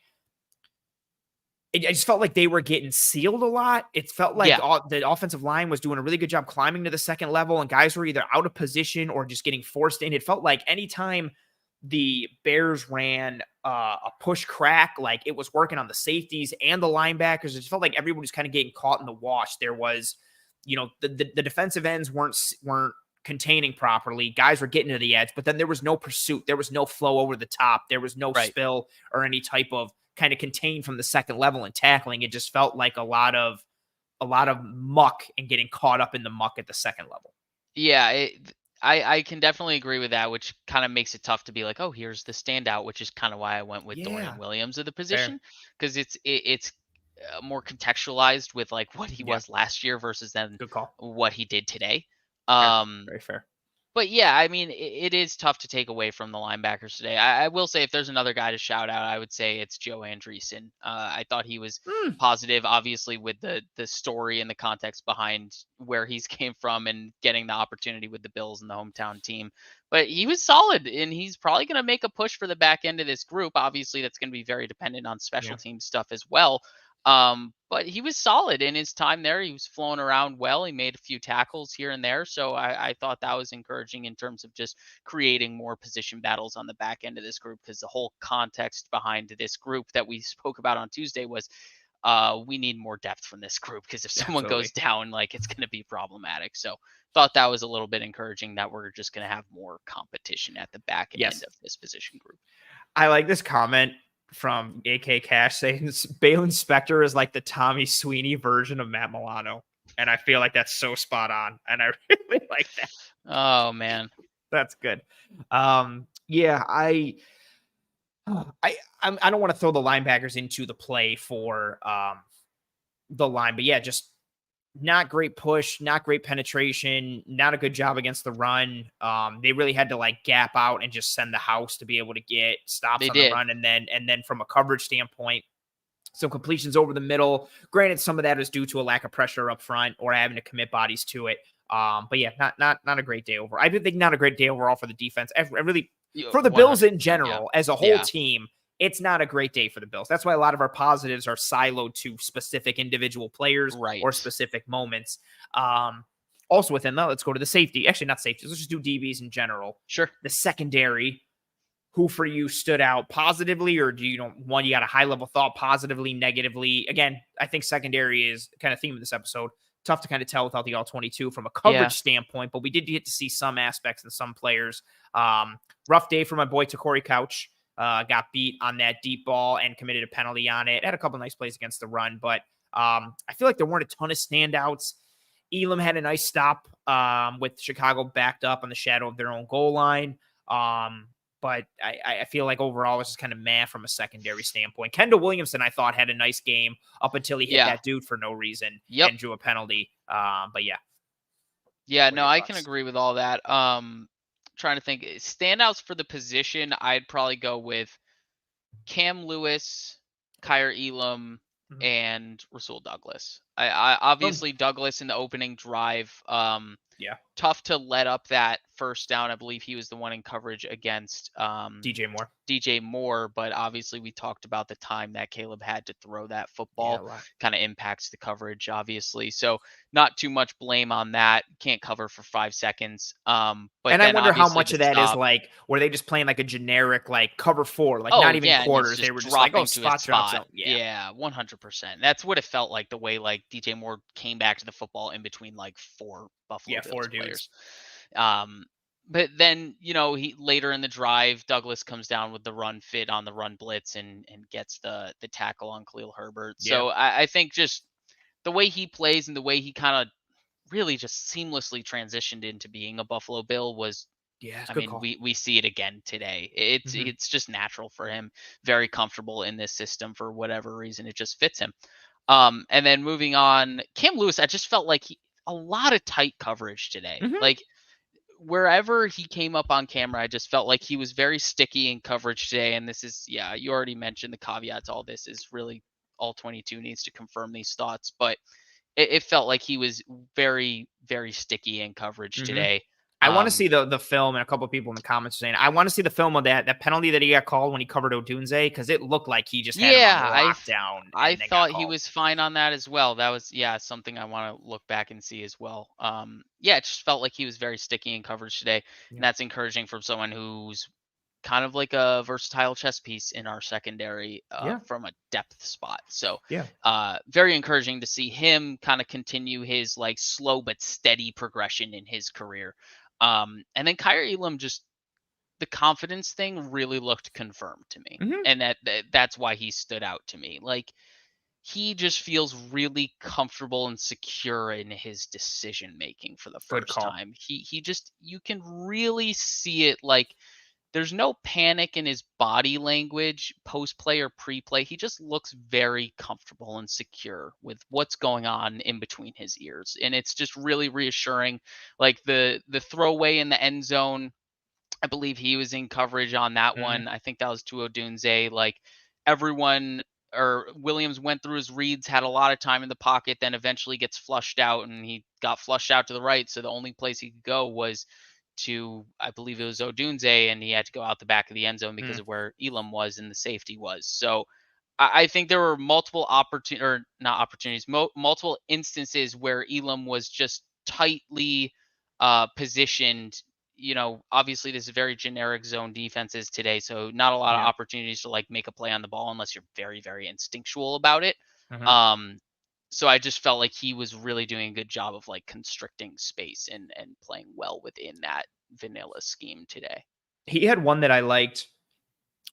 I just felt like they were getting sealed a lot. It felt like the offensive line was doing a really good job climbing to the second level, and guys were either out of position or just getting forced in. It felt like anytime the Bears ran a push crack, like it was working on the safeties and the linebackers. It just felt like everyone was kind of getting caught in the wash. There was, the defensive ends weren't containing properly. Guys were getting to the edge, but then there was no pursuit. There was no flow over the top. There was no spill or any type of kind of contained from the second level and tackling. It just felt like a lot of muck and getting caught up in the muck at the second level. Yeah, I can definitely agree with that, which kind of makes it tough to be like, oh, here's the standout, which is kind of why I went with Dorian Williams of the position, because it's more contextualized with like what he Yeah, was last year versus then good call. what he did today. Fair. Um, Very fair. but yeah, I mean, it is tough to take away from the linebackers today. I will say, if there's another guy to shout out, I would say it's Joe Andreessen. I thought he was Mm, positive, obviously, with the story and the context behind where he's came from and getting the opportunity with the Bills and the hometown team. But he was solid, and he's probably going to make a push for the back end of this group. Obviously, that's going to be very dependent on special yeah. team stuff as well. But he was solid in his time there. He was flowing around well. He made a few tackles here and there. So I thought that was encouraging in terms of just creating more position battles on the back end of this group, because the whole context behind this group that we spoke about on Tuesday was we need more depth from this group, because if someone goes Absolutely. down, like, it's going to be problematic. So thought that was a little bit encouraging that we're just going to have more competition at the back end Yes. of this position group. I like this comment from AK Cash saying Balin Spector is like the Tommy Sweeney version of Matt Milano. And I feel like that's so spot on. And I really like that. Oh man. That's good. Yeah, I don't want to throw the linebackers into the play for the line, but yeah, just not great push, not great penetration, not a good job against the run. They really had to like gap out and just send the house to be able to get stops They on the did. run, and then from a coverage standpoint, some completions over the middle. Granted, some of that is due to a lack of pressure up front or having to commit bodies to it. But yeah, not a great day overall. I do think not a great day overall for the defense. I really for the Bills in 100%. Yeah. general as a whole Yeah. team. It's not a great day for the Bills. That's why a lot of our positives are siloed to specific individual players or Right. specific moments. Also within that, let's go to the safety. Actually, not safety. Let's just do DBs in general. Sure. The secondary, who for you stood out positively, or do you don't one you got a high level thought positively, negatively? Again, I think secondary is kind of theme of this episode. Tough to kind of tell without the all 22 from a Yeah. coverage standpoint, but we did get to see some aspects and some players. Rough day for my boy Takori Couch. Got beat on that deep ball and committed a penalty on it. Had a couple nice plays against the run, but I feel like there weren't a ton of standouts. Elam had a nice stop with Chicago backed up on the shadow of their own goal line. But I feel like overall it's just kind of meh from a secondary standpoint. Kendall Williamson, I thought, had a nice game up until he hit Yeah. that dude for no reason Yep. and drew a penalty. But yeah. Yeah, What are no, your I can thoughts? agree with all that. Trying to think standouts for the position, I'd probably go with Cam Lewis, Kyer Elam, Mhm. and Rasul Douglas. I obviously Douglas in the opening drive. Yeah. Tough to let up that first down. I believe he was the one in coverage against DJ Moore. DJ Moore, but obviously we talked about the time that Caleb had to throw that Yeah, football. a lot. Kind of impacts the coverage, obviously. So not too much blame on that. Can't cover for 5 seconds. But And I then wonder how obviously much the of that is stop. like, were they just playing like a generic like cover four, like Oh not even yeah, and it's quarters? They just were just like, oh, dropping to his spot drop spot. zone. Yeah. Yeah, 100%. That's what it felt like, the way like DJ Moore came back to the football in between like four Buffalo Yeah, Bills four dudes. players. Um, but then, he later in the drive, Douglas comes down with the run fit on the run blitz and gets the tackle on Khalil Herbert. Yeah. So I think just the way he plays and the way he kind of really just seamlessly transitioned into being a Buffalo Bill was, Yeah, it's a I good mean, call. we see it again today. It's Mhm. it's just natural for him, very comfortable in this system for whatever reason. It just fits him. And then moving on, Cam Lewis, I just felt like a lot of tight coverage today. Mhm. Like wherever he came up on camera, I just felt like he was very sticky in coverage today. And this is, yeah, you already mentioned the caveat to all this is really all 22 needs to confirm these thoughts, but it felt like he was very, very sticky in coverage Mhm. today. I want to see the film, and a couple of people in the comments are saying I want to see the film of that penalty that he got called when he covered Odunze, because it looked like he just had him on Yeah, lockdown I and then got thought he called. was fine on that as well. That was, yeah, something I want to look back and see as well. Yeah, it just felt like he was very sticky in coverage today, and Yeah. that's encouraging from someone who's kind of like a versatile chess piece in our secondary Yeah. from a depth spot. So, Yeah. very encouraging to see him kind of continue his like slow but steady progression in his career. And then Kyrie Elam, just the confidence thing really looked confirmed to me, Mhm. and that's why he stood out to me. Like, he just feels really comfortable and secure in his decision making for the Good first call. time. He just, you can really see it, like there's no panic in his body language post-play or pre-play. He just looks very comfortable and secure with what's going on in between his ears. And it's just really reassuring. Like the throwaway in the end zone, I believe he was in coverage on that Mhm. one. I think that was to Odunze. Like everyone or Williams went through his reads, had a lot of time in the pocket, then eventually gets flushed out, and he got flushed out to the right. So the only place he could go was to, I believe it was Odunze, and he had to go out the back of the end zone because Mm. of where Elam was and the safety was. So I think there were multiple or not opportunities, multiple instances where Elam was just tightly positioned. Obviously this is very generic zone defenses today, so not a lot of Yeah. opportunities to like make a play on the ball unless you're very, very instinctual about it. Mhm. Um, so I just felt like he was really doing a good job of like constricting space and playing well within that vanilla scheme today. He had one that I liked.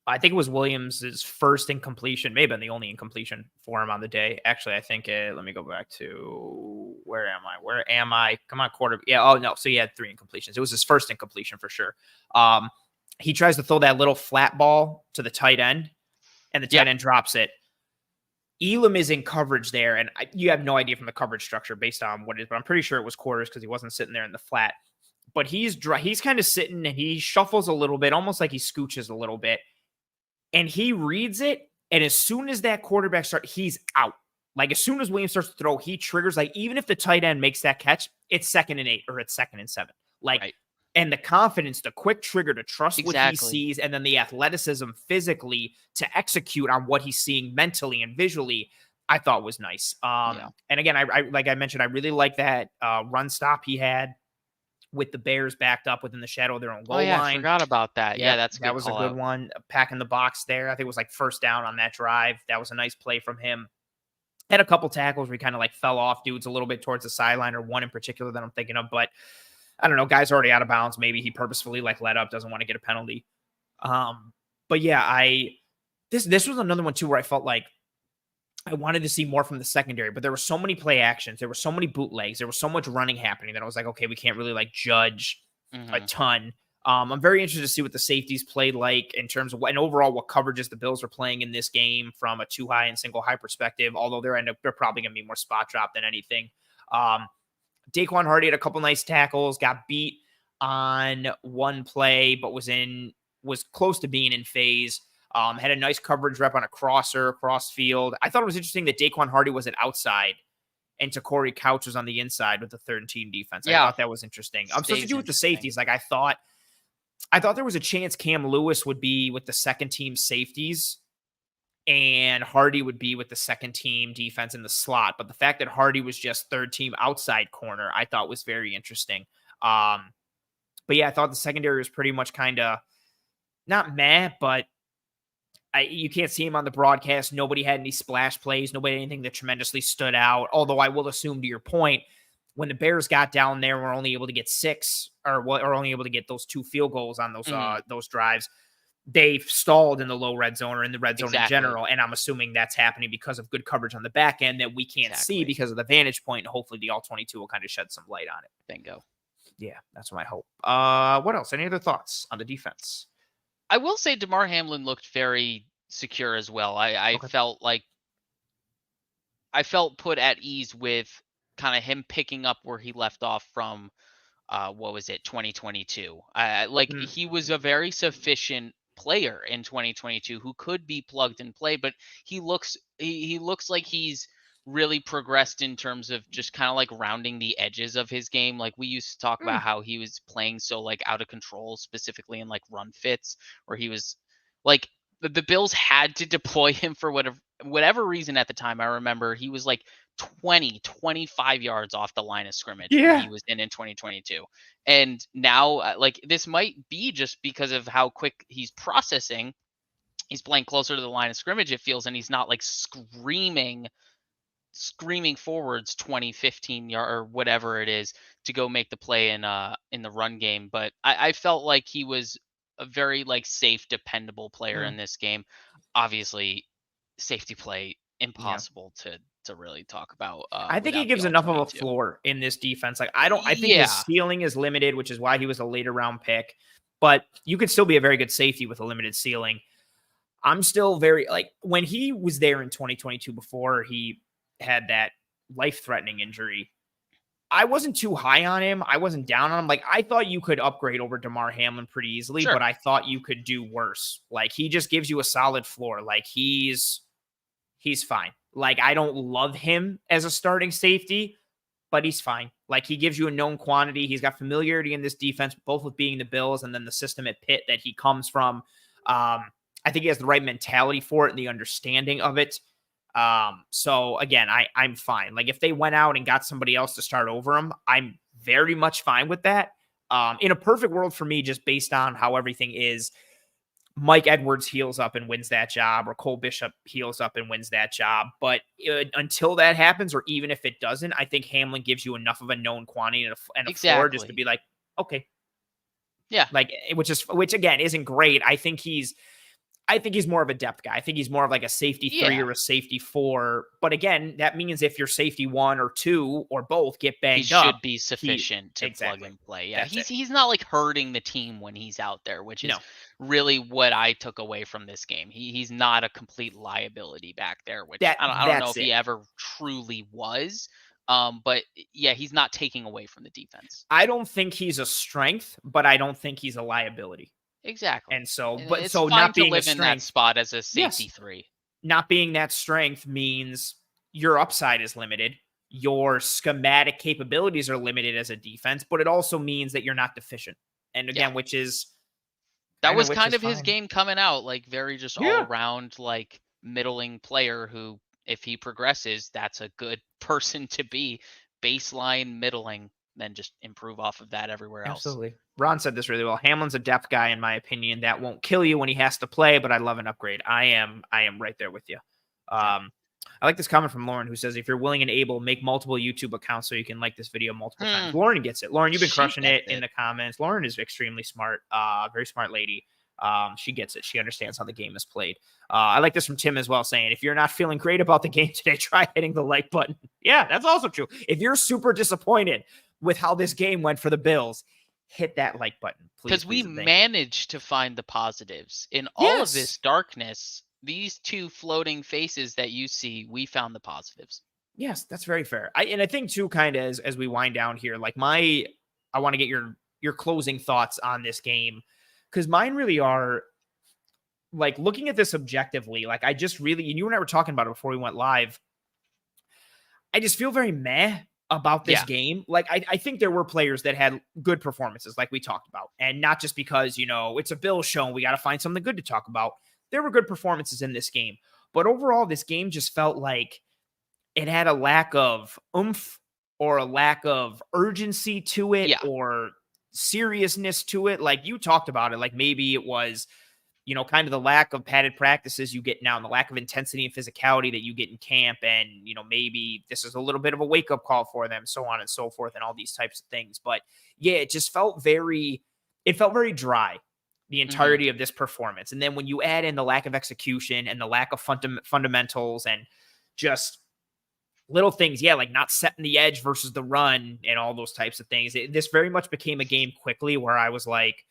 I think it was Williams's first incompletion, maybe been the only incompletion for him on the day. Actually, I think let me go back to where am I? Where am I? Come on, quarter. Yeah. Oh no. So he had 3 incompletions. It was his first incompletion for sure. Um, he tries to throw that little flat ball to the tight end, and the Yeah. tight end drops it. Elam is in coverage there, and you have no idea from the coverage structure based on what it is, but I'm pretty sure it was quarters because he wasn't sitting there in the flat. But he's kind of sitting and he shuffles a little bit, almost like he scooches a little bit, and he reads it. And as soon as that quarterback starts, he's out. Like as soon as Williams starts to throw, he triggers. Like even if the tight end makes that catch, it's 2nd and 8 or it's 2nd and 7. Like, Right. and the confidence, the quick trigger to trust what he Exactly. sees, and then the athleticism physically to execute on what he's seeing mentally and visually, I thought was nice. Yeah. And again, I like I mentioned, I really like that run stop he had with the Bears backed up within the shadow of their own Oh goal yeah, I line. forgot about that. Yeah, Yep, that's a that good was a call good out. one. Packing the box there. I think it was like first down on that drive. That was a nice play from him. Had a couple tackles where he kind of like fell off dudes a little bit towards the sideline, or one in particular that I'm thinking of. But I don't know, guy's already out of bounds. Maybe he purposefully like let up, doesn't want to get a penalty. But yeah, this was another one too where I felt like I wanted to see more from the secondary, but there were so many play actions, there were so many bootlegs, there was so much running happening that I was like, okay, we can't really like judge a Hmm. ton. I'm very interested to see what the safeties played like in terms of what, and overall what coverages the Bills are playing in this game from a 2 high and single high perspective. Although they're probably going to be more spot drop than anything. Um, Daquan Hardy had a couple nice tackles, got beat on one play, but was close to being in phase. Had a nice coverage rep on a crosser across field. I thought it was interesting that Daquan Hardy was at outside and Corey Couch was on the inside with the third team defense. I Yeah, thought that was interesting. Supposed to stays do with the interesting. safeties. Like I thought there was a chance Cam Lewis would be with the second team safeties and Hardy would be with the second team defense in the slot. But the fact that Hardy was just third team outside corner, I thought was very interesting. But yeah, I thought the secondary was pretty much kind of not meh, but you can't see him on the broadcast. Nobody had any splash plays. Nobody had anything that tremendously stood out. Although I will assume, to your point, when the Bears got down there, we're only able to get 6 or only able to get those 2 field goals on Hmm. those drives. They've stalled in the low red zone or in the red zone in Exactly. general. And I'm assuming that's happening because of good coverage on the back end that we can't see Exactly. because of the vantage point. And hopefully the all 22 will kind of shed some light on it. Bingo. Yeah, that's my hope. What else? Any other thoughts on the defense? I will say DeMar Hamlin looked very secure as well. I Okay. felt like I felt put at ease with kind of him picking up where he left off from what was it, 2022. Like Mm, he was a very sufficient player in 2022 who could be plugged and play, but he looks like he's really progressed in terms of just kind of like rounding the edges of his game. Like we used to talk about mm, how he was playing so like out of control, specifically in like run fits, where he was like the Bills had to deploy him for whatever reason at the time. I remember he was like 25 yards off the line of scrimmage when he yeah. was in 2022. And now, like, this might be just because of how quick he's processing. He's playing closer to the line of scrimmage, it feels, and he's not like screaming forwards 20, 15 yard or whatever it is to go make the play in the run game. But I felt like he was a very like safe, dependable player Mm, in this game. Obviously, safety play yeah. impossible to really talk about I think he without the gives all enough of a 22. floor in this defense. Like I think his Yeah. ceiling is limited, which is why he was a later round pick. but you could still be a very good safety with a limited ceiling. I'm still very like when he was there in 2022 before he had that life-threatening injury. I wasn't too high on him. I wasn't down on him. Like I thought you could upgrade over DeMar Hamlin pretty easily, Sure. but I thought you could do worse. Like he just gives you a solid floor. Like he's fine. Like I don't love him as a starting safety, but he's fine. Like he gives you a known quantity. He's got familiarity in this defense, both with being the Bills and then the system at Pitt that he comes from. I think he has the right mentality for it and the understanding of it. So again, I'm fine. Like if they went out and got somebody else to start over him, I'm very much fine with that. In a perfect world for me, just based on how everything is, Mike Edwards heals up and wins that job, or Cole Bishop heals up and wins that job. But until that happens, or even if it doesn't, I think Hamlin gives you enough of a known quantity and a floor just to be like, okay. Yeah. Like, which again, isn't great. I think he's more of a depth guy. I think he's more of like a safety 3 or a safety 4. But again, that means if your safety 1 or 2 or both get banged up, he should be sufficient to plug and play. Yeah, he's not like hurting the team when he's out there, which is really what I took away from this game. He's not a complete liability back there, which I don't know if he ever truly was. But yeah, he's not taking away from the defense. I don't think he's a strength, but I don't think he's a liability. Exactly. And so, it's fine not being to live in that spot as a safety 3. Not being that strength means your upside is limited. Your schematic capabilities are limited as a defense, but it also means that you're not deficient. And again, which is that was kind of his game coming out, like very just all around like middling player who, if he progresses, that's a good person to be. Baseline middling, then just improve off of that everywhere else. Absolutely. Ron said this really well. Hamlin's a depth guy, in my opinion. That won't kill you when he has to play, but I love an upgrade. I am right there with you. I like this comment from Lauren, who says, if you're willing and able, make multiple YouTube accounts so you can like this video multiple times. Lauren gets it. Lauren, you've been crushing it in the comments. Lauren is extremely smart, very smart lady. She gets it. She understands how the game is played. I like this from Tim as well, saying, if you're not feeling great about the game today, try hitting the like button. Yeah, that's also true. If you're super disappointed with how this game went for the Bills, hit that like button, please. Because we managed to find the positives in all of this darkness. These two floating faces that you see, we found the positives. Yes, that's very fair. I think too, kind of as we wind down here, like I want to get your closing thoughts on this game, because mine really are like looking at this objectively. Like I just really, and you and I were talking about it before we went live. I just feel very meh about this game. Like I think there were players that had good performances, like we talked about, and not just because, it's a Bills show and we got to find something good to talk about. There were good performances in this game, but overall this game just felt like it had a lack of oomph or a lack of urgency to it or seriousness to it. Like you talked about it, like maybe it was, kind of the lack of padded practices you get now and the lack of intensity and physicality that you get in camp. And, maybe this is a little bit of a wake-up call for them, so on and so forth, and all these types of things. But yeah, it just felt very dry, the entirety of this performance. And then when you add in the lack of execution and the lack of fundamentals and just little things, like not setting the edge versus the run and all those types of things, this very much became a game quickly where I was like,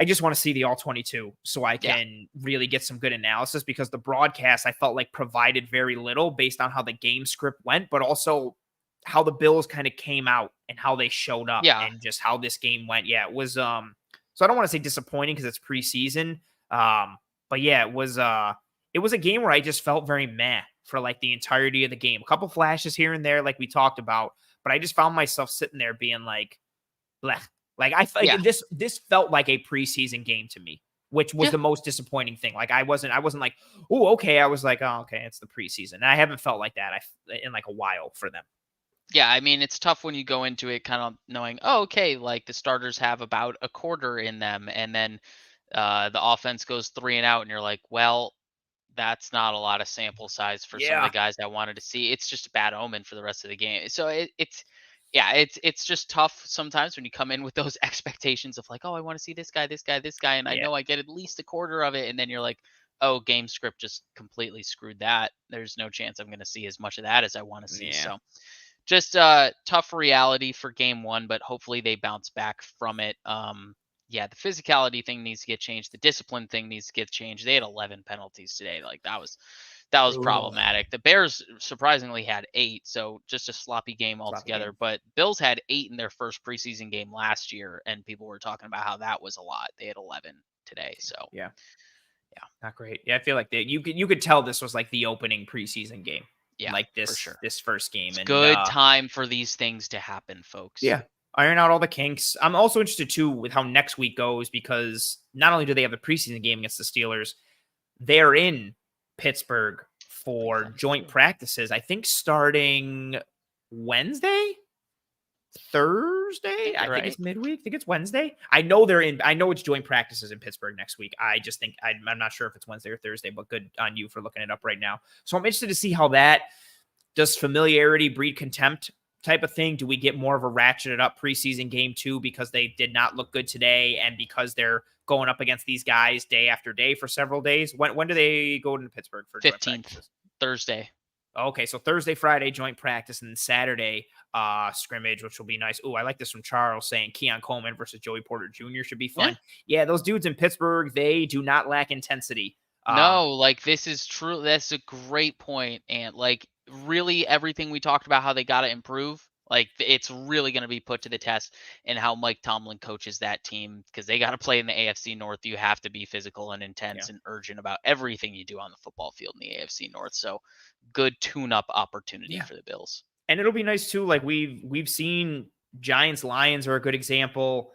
I just want to see the all 22 so I can really get some good analysis, because the broadcast I felt like provided very little based on how the game script went, but also how the Bills kind of came out and how they showed up and just how this game went. Yeah, it was, so I don't want to say disappointing because it's preseason. But yeah, it was a game where I just felt very meh for like the entirety of the game. A couple flashes here and there, like we talked about, but I just found myself sitting there being like, bleh. Like this felt like a preseason game to me, which was the most disappointing thing. Like I wasn't like, oh, okay. I was like, oh, okay, it's the preseason. And I haven't felt like that in like a while for them. Yeah, I mean, it's tough when you go into it kind of knowing, oh, okay, like the starters have about a quarter in them, and then the offense goes 3 and out, and you're like, well, that's not a lot of sample size for some of the guys I wanted to see. It's just a bad omen for the rest of the game. So it's just tough sometimes when you come in with those expectations of like, oh, I want to see this guy, and I know I get at least a quarter of it, and then you're like, oh, game script just completely screwed that. There's no chance I'm going to see as much of that as I want to see. So just tough reality for game one, but hopefully they bounce back from it. yeah, the physicality thing needs to get changed. The discipline thing needs to get changed. They had 11 penalties today. Like that was Brutal. problematic. The Bears surprisingly had 8, so just a sloppy game Sloppy altogether. game. But Bills had 8 in their first preseason game last year, and people were talking about how that was a lot. They had 11 today, so Yeah. yeah, Not great. Yeah, I feel like you could tell this was like the opening preseason game. yeah, Like for this sure. this first game. It's And good time for these things to happen, folks. yeah, iron out all the kinks. I'm also interested too with how next week goes because not only do they have the preseason game against the Steelers, they're in Pittsburgh for That is joint true. practices. I think starting Wednesday, Thursday. I You're think right. it's midweek. I think it's Wednesday. I know they're in. I know it's joint practices in Pittsburgh next week. I just think I'm not sure if it's Wednesday or Thursday, but good on you for looking it up right now. So I'm interested to see how that does familiarity breed contempt type of thing. Do we get more of a ratcheted up preseason game too because they did not look good today and because they're going up against these guys day after day for several days? When do they go to Pittsburgh for joint 15th, practices? Thursday. Okay, so Thursday, Friday joint practice, and then Saturday scrimmage, which will be nice. Oh, I like this from Charles saying Keon Coleman versus Joey Porter Jr. should be fun. Yeah, those dudes in Pittsburgh, they do not lack intensity. No, like this is true. That's a great point. And like really everything we talked about how they got to improve, like it's really going to be put to the test in how Mike Tomlin coaches that team because they got to play in the AFC North. You have to be physical and intense and urgent about everything you do on the football field in the AFC North. So good tune-up opportunity for the Bills. And it'll be nice too. Like we've seen Giants Lions are a good example.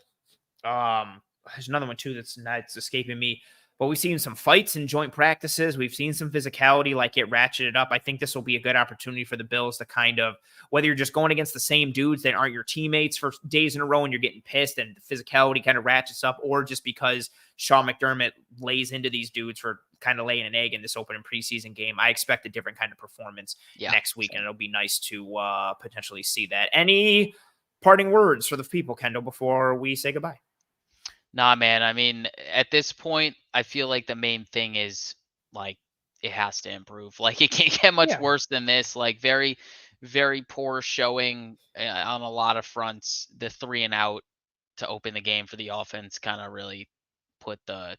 There's another one too that's escaping me. But we've seen some fights in joint practices. We've seen some physicality like get ratcheted up. I think this will be a good opportunity for the Bills to kind of, whether you're just going against the same dudes that aren't your teammates for days in a row and you're getting pissed and the physicality kind of ratchets up, or just because Sean McDermott lays into these dudes for kind of laying an egg in this opening preseason game. I expect a different kind of performance next week, and it'll be nice to potentially see that. Any parting words for the people, Kendall, before we say goodbye? Nah, man. I mean, at this point, I feel like the main thing is like it has to improve. Like it can't get much worse than this. Like very, very poor showing on a lot of fronts. The 3 and out to open the game for the offense kind of really put the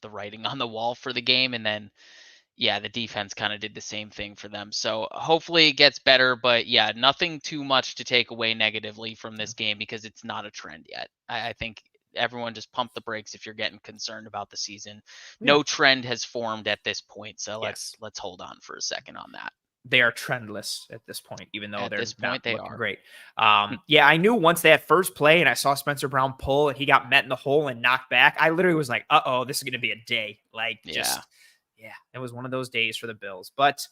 writing on the wall for the game. And then yeah, the defense kind of did the same thing for them. So hopefully it gets better, but yeah, nothing too much to take away negatively from this game because it's not a trend yet. I think everyone just pump the brakes if you're getting concerned about the season. No trend has formed at this point, so let's hold on for a second on that. They are trendless at this point, even though they're not looking great. Yeah, I knew once that first play and I saw Spencer Brown pull and he got met in the hole and knocked back, I literally was like, uh-oh, this is going to be a day. Like, it was one of those days for the Bills. But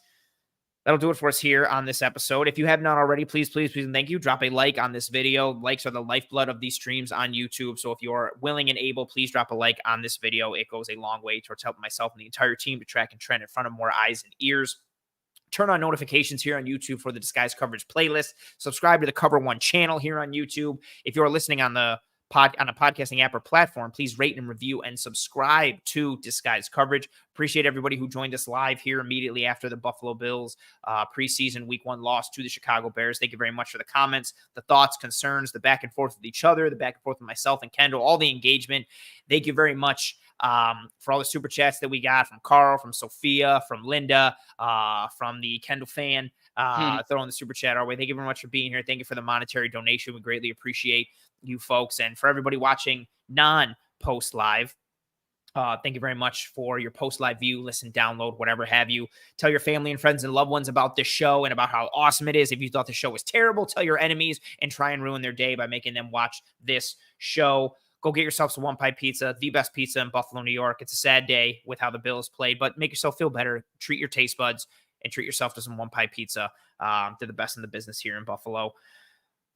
that'll do it for us here on this episode. If you have not already, please, and thank you. Drop a like on this video. Likes are the lifeblood of these streams on YouTube. So if you're willing and able, please drop a like on this video. It goes a long way towards helping myself and the entire team to track and trend in front of more eyes and ears. Turn on notifications here on YouTube for the Disguise Coverage playlist. Subscribe to the Cover One channel here on YouTube. If you're listening on a podcasting app or platform, please rate and review and subscribe to Disguise Coverage. Appreciate everybody who joined us live here immediately after the Buffalo Bills preseason week 1 loss to the Chicago Bears. Thank you very much for the comments, the thoughts, concerns, the back and forth with each other, the back and forth with myself and Kendall, all the engagement. Thank you very much for all the super chats that we got from Carl, from Sophia, from Linda, from the Kendall fan, throwing the super chat our way. Thank you very much for being here. Thank you for the monetary donation. We greatly appreciate you folks. And for everybody watching non-post live, thank you very much for your post live view, listen, download, whatever have you. Tell your family and friends and loved ones about this show and about how awesome it is. If you thought the show was terrible, tell your enemies and try and ruin their day by making them watch this show. Go get yourself some One Pie Pizza, the best pizza in Buffalo, New York. It's a sad day with how the Bills played, but make yourself feel better. Treat your taste buds and treat yourself to some One Pie Pizza. They're the best in the business here in Buffalo.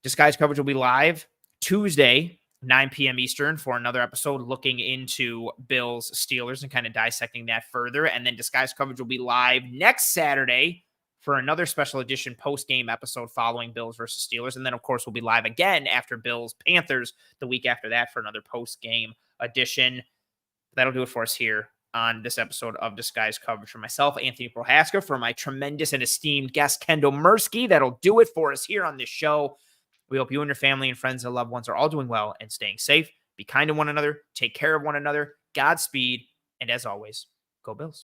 Disguise Coverage will be live Tuesday, 9 p.m. Eastern for another episode looking into Bills Steelers and kind of dissecting that further. And then Disguise Coverage will be live next Saturday for another special edition post-game episode following Bills versus Steelers. And then, of course, we'll be live again after Bills Panthers the week after that for another post-game edition. That'll do it for us here on this episode of Disguise Coverage. For myself, Anthony Prohaska, for my tremendous and esteemed guest, Kendall Mirsky. That'll do it for us here on this show. We hope you and your family and friends and loved ones are all doing well and staying safe. Be kind to one another. Take care of one another. Godspeed. And as always, go Bills.